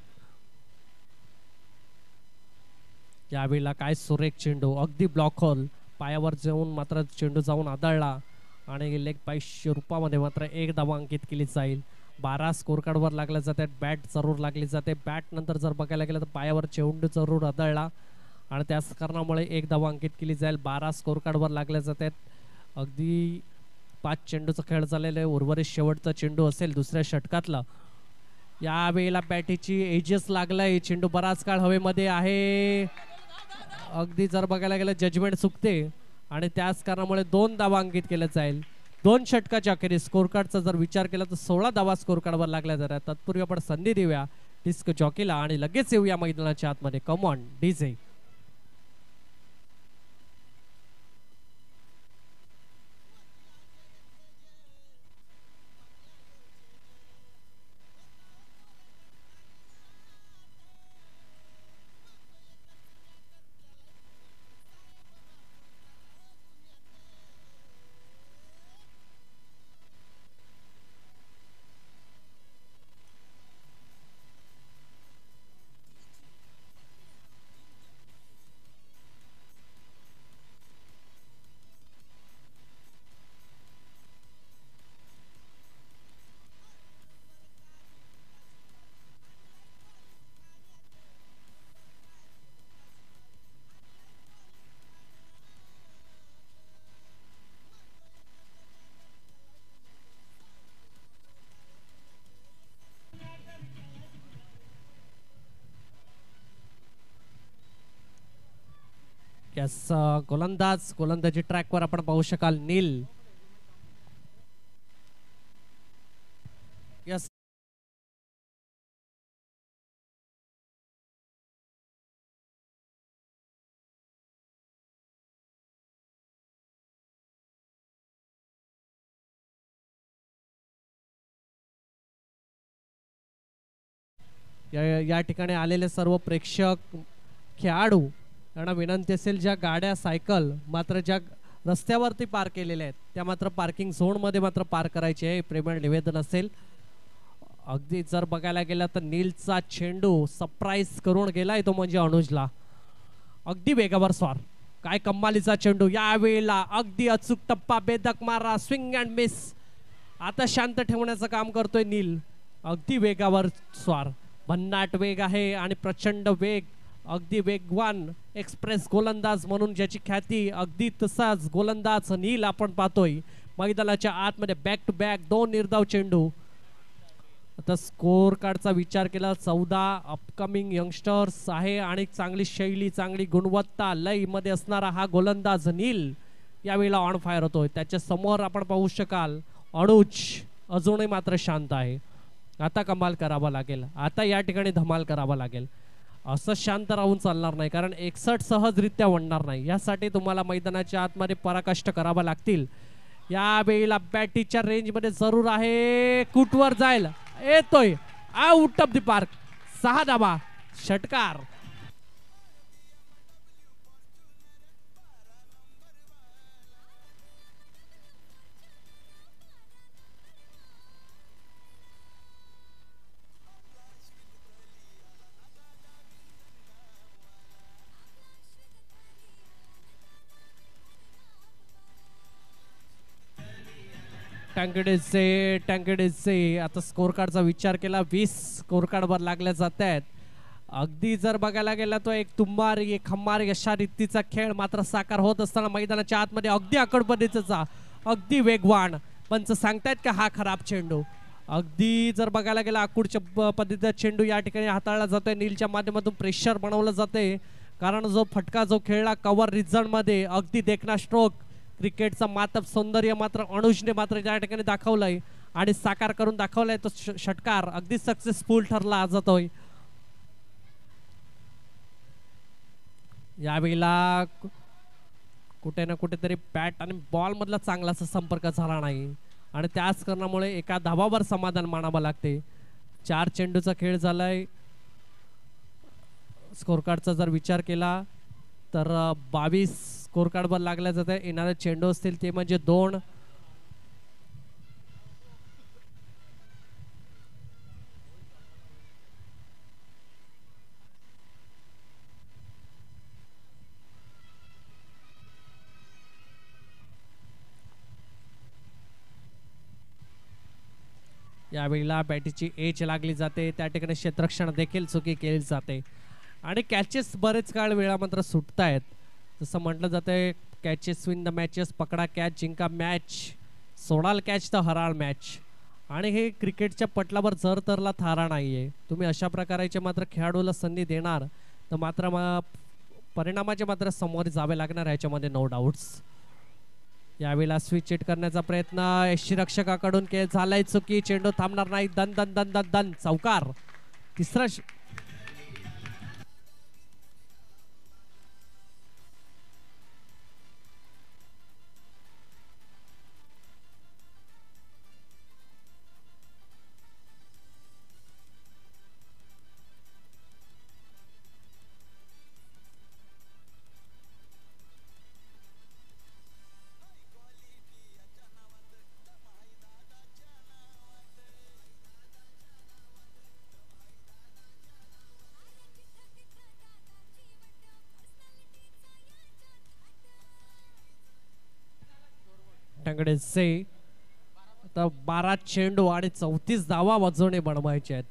यावेळेला काय सुरेख चेंडू, अगदी ब्लॉक होल, पायावर जाऊन मात्र चेंडू जाऊन आदळला आणि लेग बाय रूपामध्ये मात्र 1 धावा अंकित केली जाईल. 12 स्कोर कार्डवर लागल्या जाते. बॅट जरूर लागली जाते. बॅट नंतर जर बघायला गेलं तर पायावर चेंडू जरूर आदळला आणि त्याच कारणामुळे 1 धावा अंकित केली जाईल. 12 स्कोर कार्डवर लागल्या जातात. अगदी 5 चेंडूचा खेळ झालेला आहे. उर्वरित शेवटचा चेंडू असेल दुसऱ्या षटकातला. यावेळेला बॅटीची एजेस लागलाय. चेंडू बराच काळ हवेमध्ये आहे. अगदी जर बघायला गेलं जजमेंट चुकते आणि त्याच कारणामुळे 2 धावा अंकित केल्या जाईल. 2 षटकाच्या अखेरीस स्कोर कार्डचा जर विचार केला तर 16 धावा स्कोर कार्डवर लागल्या जातात. तत्पूर्वी आपण संधी देऊया डिस्क जॉकीला आणि लगेच येऊया मैदानाच्या आतमध्ये. कम ऑन डीजे. यस, गोलंदाजी ट्रॅकवर आपण पाहू शकाल नील. यस, या ठिकाणी आलेले सर्व प्रेक्षक खेळाडू यांना विनंती असेल ज्या गाड्या सायकल मात्र ज्या रस्त्यावरती पार्क केलेल्या आहेत त्या मात्र पार्किंग झोन मध्ये मात्र पार्क करायचे आहे. प्रेमळ निवेदन असेल. अगदी जर बघायला गेला तर नीलचा चेंडू सरप्राईज करून गेलाय तो म्हणजे अनुजला. अगदी वेगावर स्वार. काय कमालीचा चेंडू. यावेळेला अगदी अचूक टप्पा, बेधक मारा, स्विंग अँड मिस. आता शांत ठेवण्याचं काम करतोय नील. अगदी वेगावर स्वार. भन्नाट वेग आहे आणि प्रचंड वेग. अगदी वेगवान एक्सप्रेस गोलंदाज म्हणून ज्याची ख्याती, अगदी तसाच गोलंदाज नील आपण पाहतोय मैदानाच्या आतमध्ये. बॅक टू बॅक 2 निर्धाव चेंडू. आता स्कोर कार्डचा विचार केला 14 अपकमिंग यंगस्टर्स आहे आणि चांगली शैली, चांगली गुणवत्ता, लय मध्ये असणारा हा गोलंदाज नील यावेळेला ऑन फायर होतोय. त्याच्या समोर आपण पाहू शकाल अनुज अजूनही मात्र शांत आहे. आता कमाल करावा लागेल. आता या ठिकाणी धमाल करावा लागेल. असं शांत राहून चालणार नाही कारण 61 सहजरित्या वळणार नाही. यासाठी तुम्हाला मैदानाच्या आतमध्ये पराकाष्ठ करावा लागतील. यावेळेला बॅटीच्या रेंज मध्ये जरूर आहे. कुटवर जाईल, येतोय आउट ऑफ द पार्क. 6 धावा. षटकार. टँकेडेचे आता स्कोर कार्डचा विचार केला 20 स्कोर कार्डवर लागल्या जात आहेत. अगदी जर बघायला गेला तो एक तुंबार एक खम्मार अशा रीतीचा खेळ मात्र साकार होत असताना मैदानाच्या आतमध्ये अगदी आकड पद्धतीचा, अगदी वेगवान. पंच सांगतायत का हा खराब चेंडू. अगदी जर बघायला गेला आकुडच्या पद्धतीचा चेंडू या ठिकाणी हाताळला जातोय. नीलच्या माध्यमातून प्रेशर बनवलं जाते कारण जो फटका जो खेळला कव्हर रिझन मध्ये अगदी देखना स्ट्रोक. क्रिकेटचा मातब सौंदर्य मात्र अनुजने मात्र या ठिकाणी दाखवलंय आणि साकार करून दाखवलाय. तो षटकार अगदी सक्सेसफुल ठरला जातोय. यावेळेला कुठे ना कुठेतरी बॅट आणि बॉल मधला चांगलासा संपर्क झाला नाही आणि त्याच कारणामुळे एका धावावर समाधान मानावं लागते. 4 चेंडूचा खेळ झालाय. स्कोर कार्डचा जर विचार केला तर 22 स्कोर कार्डवर लागल्या जाते. येणारे चेंडू असतील ते म्हणजे 2. यावेळेला बॅटीची एज लागली जाते, त्या ठिकाणी क्षेत्ररक्षण देखील चुकी केली जाते आणि कॅचेस बरेच काळ वेळा मात्र सुटत आहेत. जसं म्हटलं जातं कॅचेस विन द मॅचेस, पकडा कॅच जिंका मॅच, सोडाल कॅच तर हराळ मॅच. आणि हे क्रिकेटच्या पटलावर जर तरला थारा नाही आहे. तुम्ही अशा प्रकारचे मात्र खेळाडूला संधी देणार तर मात्र परिणामाचे मात्र समोर जावे लागणार ह्याच्यामध्ये नो डाऊट्स. यावेळेला स्विच हिट करण्याचा प्रयत्न यष्टीरक्षकाकडून झालाय, चुकी, चेंडू थांबणार नाही, दन दन दन दन दन, चौकार. तिसरा से आता 12 चेंडू आणि 34 धावा वाजवणे बनवायचे आहेत.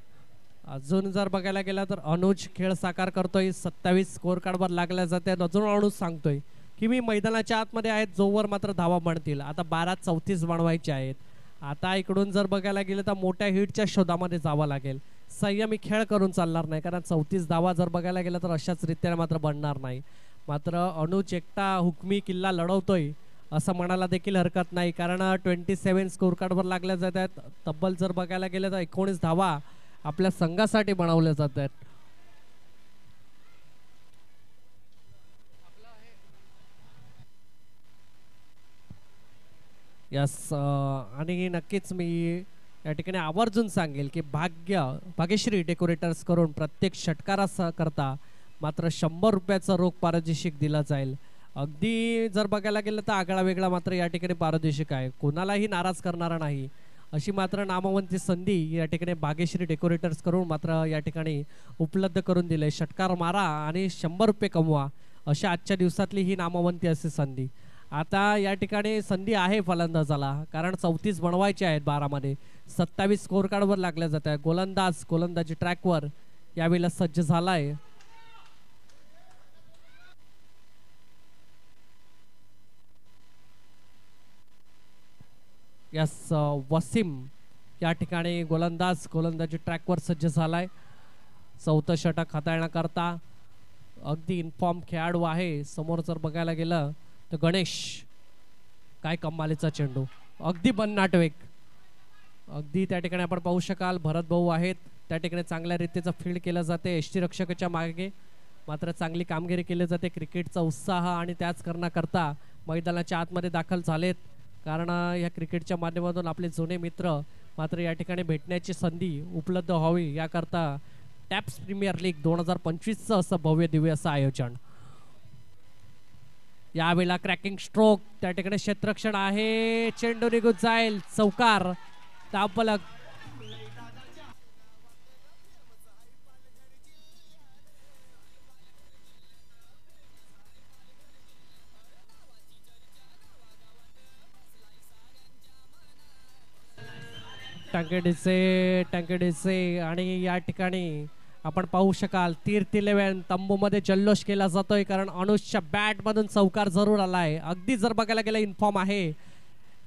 अजून जर बघायला गेला तर अनुज खेळ साकार करतोय, 27 स्कोर कार्डवर लागल्या जाते. अजून अनुज सांगतोय की मी मैदानाच्या आतमध्ये आहेत, जोवर मात्र धावा बनतील. आता 12-34 बनवायचे आहेत. आता इकडून जर बघायला गेलं तर मोठ्या हिटच्या शोधामध्ये जावं लागेल. संयमी खेळ करून चालणार नाही, कारण 34 धावा जर बघायला गेलं तर अशाच रीतीने मात्र बनणार नाही. मात्र अनुज एकटा हुकमी किल्ला लढवतोय असं म्हणायला देखील हरकत नाही, कारण 27 स्कोर कार्डवर लागल्या जात आहेत. तब्बल जर बघायला गेलं तर 19 धावा आपल्या संघासाठी बनवल्या जात आहेत. यस, आणि नक्कीच मी या ठिकाणी आवर्जून सांगेल की भाग्यश्री डेकोरेटर्स करून प्रत्येक षटकारास करता मात्र 100 रुपयाचा रोख पारितोषिक दिला जाईल. अगदी जर बघायला गेलं तर आगळा वेगळा मात्र या ठिकाणी पारितोषिक आहे, कोणालाही नाराज करणारा नाही अशी मात्र नामवंती संधी या ठिकाणी भाग्यश्री डेकोरेटर्स करून मात्र या ठिकाणी उपलब्ध करून दिले. षटकार मारा आणि 100 रुपये कमवा, अशा आजच्या दिवसातली ही नामवंती अशी संधी. आता या ठिकाणी संधी आहे फलंदाजाला, कारण 34 बनवायचे आहेत 12 मध्ये. 27 स्कोर कार्डवर लागल्या जात आहे. गोलंदाजी ट्रॅकवर यावेळेला सज्ज झालाय. यस, वसीम या ठिकाणी गोलंदाजी ट्रॅकवर सज्ज झालाय. 4थं षटक हाताळण्याकरता अगदी इन्फॉर्म खेळाडू आहे. समोर जर बघायला गेलं तर गणेश, काय कमालीचा चेंडू, अगदी भन्नाट वेग. अगदी त्या ठिकाणी आपण पाहू शकाल भरत भाऊ आहेत, त्या ठिकाणी चांगल्या रीतीचं फील्ड केलं जाते. यष्टीरक्षकाच्या मागे मात्र चांगली कामगिरी केली जाते. क्रिकेटचा उत्साह आणि त्याच करण्याकरता मैदानाच्या आतमध्ये दाखल झालेत, कारण या क्रिकेटच्या माध्यमातून आपले जुने मित्र मात्र या ठिकाणी भेटण्याची संधी उपलब्ध व्हावी याकरता टॅप्स प्रीमियर लीग 2025चं असं भव्य दिव्य असं आयोजन. यावेळेला क्रॅकिंग स्ट्रोक, त्या ठिकाणी क्षेत्ररक्षण आहे, चेंडू निघून जाईल, चौकार. तापलक टँकेडीचे आणि या ठिकाणी आपण पाहू शकाल 11 तंबूमध्ये जल्लोष केला जातोय, कारण अनुजच्या बॅट मधून चौकार जरूर आलाय. अगदी जर बघायला गेलं इन्फॉर्म आहे.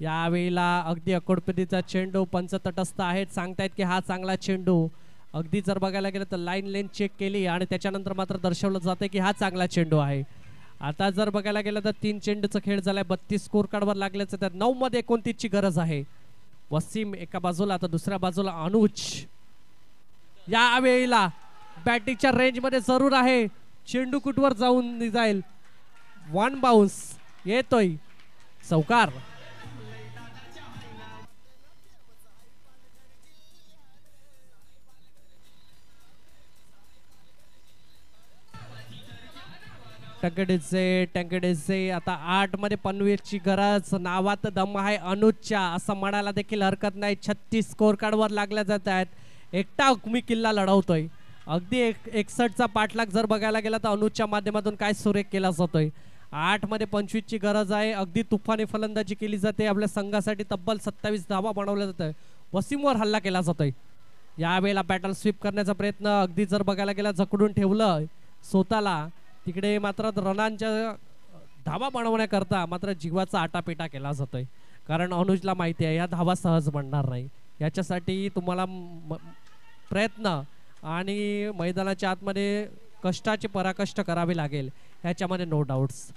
यावेळेला अगदी अकोडपतीचा चेंडू पंच तटस्थ आहेत, सांगतायत की हा चांगला चेंडू. अगदी जर बघायला गेलं तर लेन चेक केली आणि त्याच्यानंतर मात्र दर्शवलं जाते की हा चांगला चेंडू आहे. आता जर बघायला गेलं तर 3 चेंडूचा खेळ झालाय, 32 स्कोर कार्डवर लागल्याचं, त्यात 9 मध्ये 29ची गरज आहे. वसीम एका बाजूला तर दुसऱ्या बाजूला अनुज. यावेळेला बॅटिंगच्या रेंज मध्ये जरूर आहे, चेंडू कुठवर जाऊन जाईल, 1 बाउन्स येतोय, चौकार. टँकेडेचे आता 8 मध्ये पनवेलची गरज, नावात दम आहे अनुजच्या असं म्हणायला देखील हरकत नाही. 36 स्कोर कार्डवर लागल्या जात आहेत. एकटा हुकमी किल्ला लढवतोय. अगदी 61चा पाठलाग जर बघायला गेला तर अनुजच्या माध्यमातून काय सुरेख केला जातोय. 8 मध्ये 25ची गरज आहे. अगदी तुफानी फलंदाजी केली जाते. आपल्या संघासाठी तब्बल 27 धावा बनवल्या जात आहे. वसीमवर हल्ला केला जातोय. यावेळेला बॅटल स्वीप करण्याचा प्रयत्न अगदी जर बघायला गेला जकडून ठेवलं स्वतःला. तिकडे मात्र रनांच्या धावा बनवण्याकरता मात्र जीवाचा आटापिटा केला जातोय. कारण अनुजला माहिती आहे या धावा सहज बनणार नाही. याच्यासाठी तुम्हाला प्रयत्न आणि मैदानाच्या आतमध्ये कष्टाची पराकष्ट करावी लागेल, ह्याच्यामध्ये नो डाऊट्स.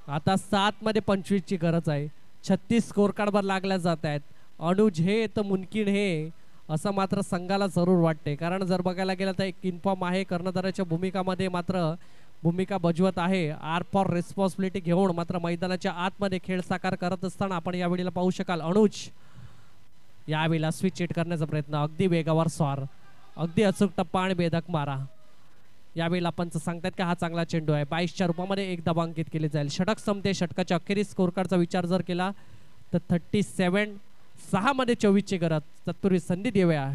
आता 7 मध्ये 25 ची गरज आहे. 36 स्कोर कार्डवर लागल्या जात आहेत. अनुज हे तर मुमकिन हे असं मात्र संघाला जरूर वाटते. कारण जर बघायला गेलं तर एक इन्फॉर्म आहे कर्णधाराच्या भूमिकामध्ये मात्र भूमिका बजवत आहे. आर फॉर रिस्पॉन्सिबिलिटी घेऊन मात्र मैदानाच्या आतमध्ये खेळ साकार करत असताना आपण यावेळेला पाहू शकाल अनुज यावेळेला स्विच हिट करण्याचा प्रयत्न. अगदी वेगावर स्वार, अगदी अचूक टप्पा आणि बेधक मारा. यावेळेला पंच सांगतात की हा चांगला चेंडू आहे. 22च्या रूपामध्ये एक धावा अंकित केली जाईल. षटक संपते. षटकाच्या अखेरीस स्कोर कार्डचा विचार जर केला तर 37. 6 मध्ये 24 ची गरज. तत्पूर्वी संधी देऊया.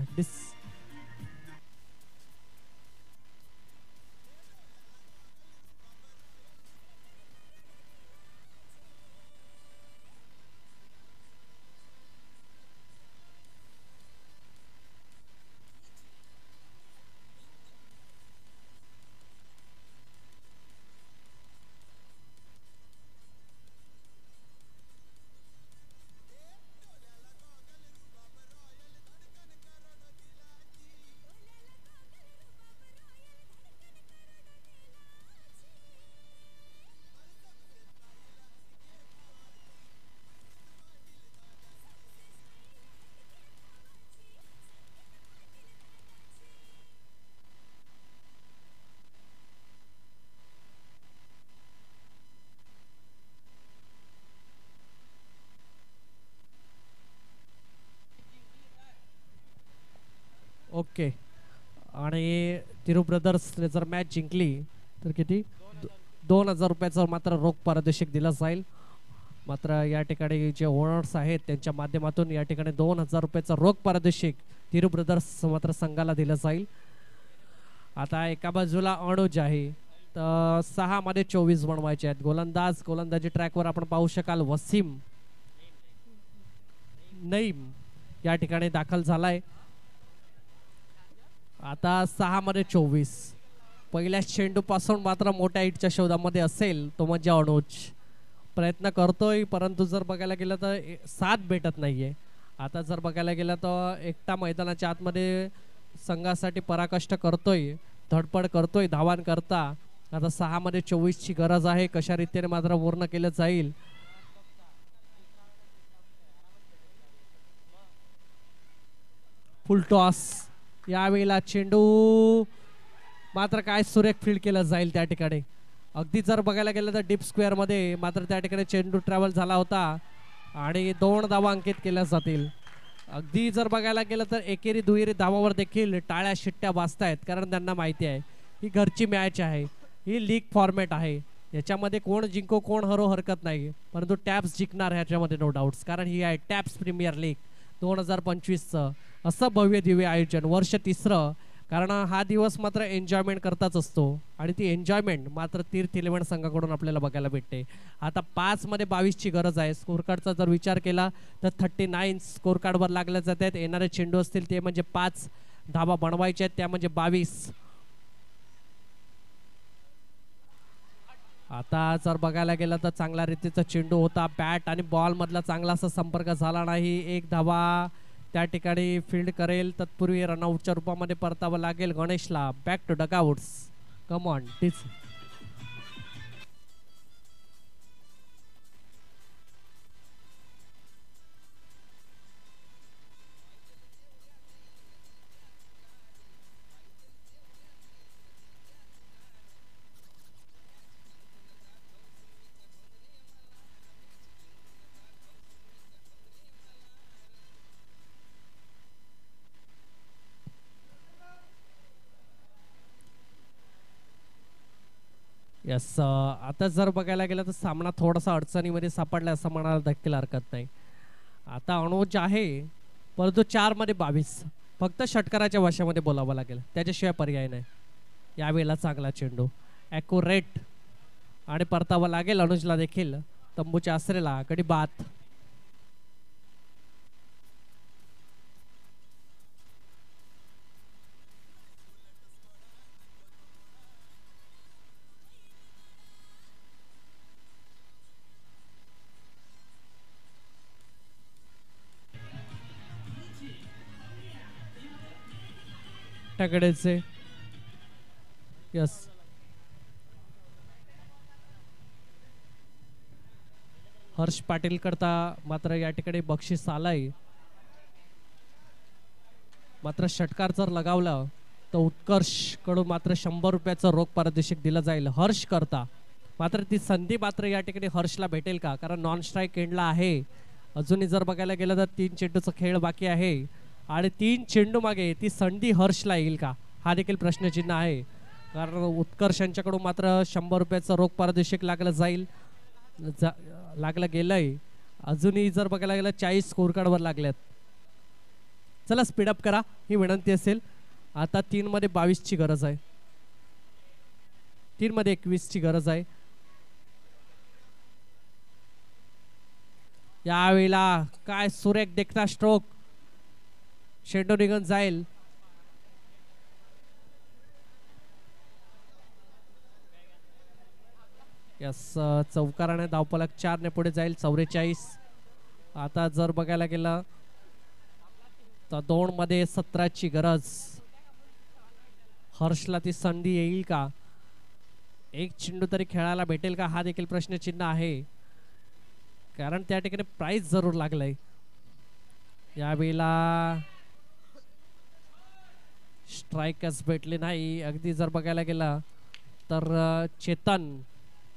ओके. आणि तिरू ब्रदर्सने जर मॅच जिंकली तर किती 2000 रुपयाचं मात्र रोख पारितोषिक दिलं जाईल. मात्र या ठिकाणी जे ओनर्स आहेत त्यांच्या माध्यमातून या ठिकाणी 2000 रुपयाचं रोख पारितोषिक तिरू ब्रदर्स मात्र संघाला दिलं जाईल. आता एका बाजूला अनुज आहे तर 6 मध्ये 24 बनवायचे आहेत. गोलंदाजी ट्रॅकवर आपण पाहू शकाल वसीम नईम या ठिकाणी दाखल झालाय. आता 6 मध्ये 24. पहिल्या चेंडू पासून मात्र मोठ्या हिटच्या शोधामध्ये असेल तो म्हणजे अनुज. प्रयत्न करतोय परंतु जर बघायला गेलं तर साथ भेटत नाहीये. आता जर बघायला गेलं तर एकटा मैदानाच्या आतमध्ये संघासाठी पराकष्ट करतोय, धडपड करतोय धावान करता. आता 6 मध्ये 24 ची गरज आहे. कशा रीतीने मात्र पूर्ण केलं जाईल. फुल टॉस. यावेळेला चेंडू मात्र काय सुरेख फील्ड केलं जाईल त्या ठिकाणी. अगदी जर बघायला गेलं तर डीप स्क्वेअर मध्ये मात्र त्या ठिकाणी चेंडू ट्रॅव्हल झाला होता आणि 2 धावा अंकित केल्या जातील. अगदी जर बघायला गेलं तर एकेरी दुहेरी धावावर देखील टाळ्या शिट्ट्या वाजतायत. कारण त्यांना माहिती आहे ही घरची मॅच आहे, ही लीग फॉर्मॅट आहे. याच्यामध्ये कोण जिंको कोण हरो हरकत नाही. परंतु टॅप्स जिंकणार ह्याच्यामध्ये नो डाऊट्स. कारण ही आहे टॅप्स प्रीमियर लीग 2025चं असं भव्य दिव्य आयोजन. वर्ष 3रं. कारण हा दिवस मात्र एन्जॉयमेंट करताच असतो आणि ती एन्जॉयमेंट मात्र तीर्थ 11 संघाकडून आपल्याला बघायला भेटते. आता 5 मध्ये 22 ची गरज आहे. स्कोर कार्डचा जर विचार केला तर 39 स्कोर कार्डवर लागल्या जात आहेत. येणारे चेंडू असतील ते म्हणजे 5 धावा बनवायचे आहेत, त्या म्हणजे 22. आता जर बघायला गेलं तर चांगल्या रीतीचा चेंडू होता. बॅट आणि बॉल मधला चांगला असा संपर्क झाला नाही. 1 धावा त्या ठिकाणी फील्ड करेल. तत्पूर्वी रनआउटच्या रूपामध्ये परतावं लागेल गणेशला. Back to dugouts. Come on टीच. यस. आता जर बघायला गेलं तर सामना थोडासा अडचणीमध्ये सापडला असं म्हणायला देखील हरकत नाही. आता अनुज आहे परंतु 4 मध्ये 22 फक्त षटकाराच्या वशामध्ये बोलावं लागेल, त्याच्याशिवाय पर्याय नाही. यावेळेला चांगला चेंडू ॲक्युरेट आणि परतावं लागेल अनुजला देखील. तंबूच्या आसरेला गडी बाद. टँगडेचे यस हर्ष पाटील करता मात्र या ठिकाणी बक्षीस आलंय. मात्र षटकार जर लगावलं तर उत्कर्ष कडून मात्र 100 रुपयाचं रोख पारितोषिक दिलं जाईल हर्ष करता. मात्र ती संधी मात्र या ठिकाणी हर्षला भेटेल का, कारण नॉन स्ट्राईक एंडला आहे. अजूनही जर बघायला गेलं तर 3 चेंडूचा खेळ बाकी आहे आणि 3 चेंडू मागे ती संधी हर्षला येईल का, हा देखील प्रश्नचिन्ह आहे. कारण उत्कर्ष यांच्याकडून मात्र 100 रुपयाचं रोख पारितोषिक लागलं जाईल, लागलं गेलंय. अजूनही जर बघायला गेलं 40 स्कोर कार्डवर लागल्यात. चला स्पीडअप करा ही विनंती असेल. आता 3 मध्ये 22 ची गरज आहे, 3 मध्ये 21 ची गरज आहे. यावेळेला काय सुरेख देखता स्ट्रोक, शेंडो निघून जाईल. यस चौकाराने धावफलक 4 ने पुढे जाईल 44. आता जर बघायला गेलं तर 2 मध्ये 17 ची गरज. हर्षला ती संधी येईल का, एक चेंडू तरी खेळायला भेटेल का, हा देखील प्रश्नचिन्ह आहे. कारण त्या ठिकाणी प्राइस जरूर लागलंय. यावेळेला स्ट्राईकच भेटले नाही. अगदी जर बघायला गेलं तर चेतन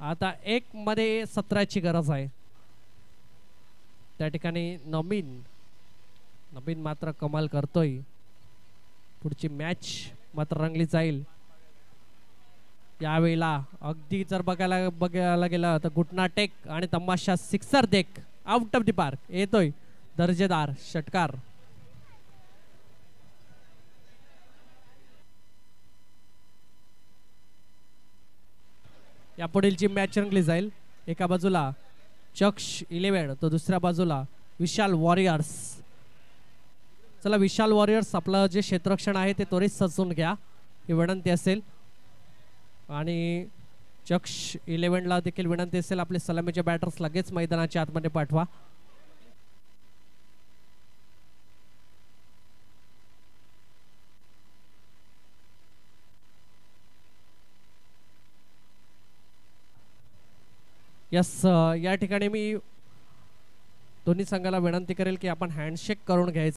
आता 1 मध्ये 17 ची गरज आहे. त्या ठिकाणी नवीन मात्र कमाल करतोय. पुढची मॅच मात्र रंगली जाईल. यावेळेला अगदी जर बघायला गेलं तर घुटना टेक आणि तमाशा सिक्सर देख आउट ऑफ द पार्क येतोय. दर्जेदार षटकार. या पुढीलची मॅच रंगली जाईल. एका बाजूला चक्ष 11 तर दुसऱ्या बाजूला विशाल वॉरियर्स. चला विशाल वॉरियर्स आपलं जे क्षेत्ररक्षण आहे ते त्वरित सजवून घ्या ही विनंती असेल. आणि चक्ष 11 देखील विनंती असेल आपले सलामीचे बॅटर्स लगेच मैदानाच्या आतमध्ये पाठवा. यस या ठिकाणी मी दोन्ही संघाला विनंती करेल की आपण हँडशेक करून घ्यायचं.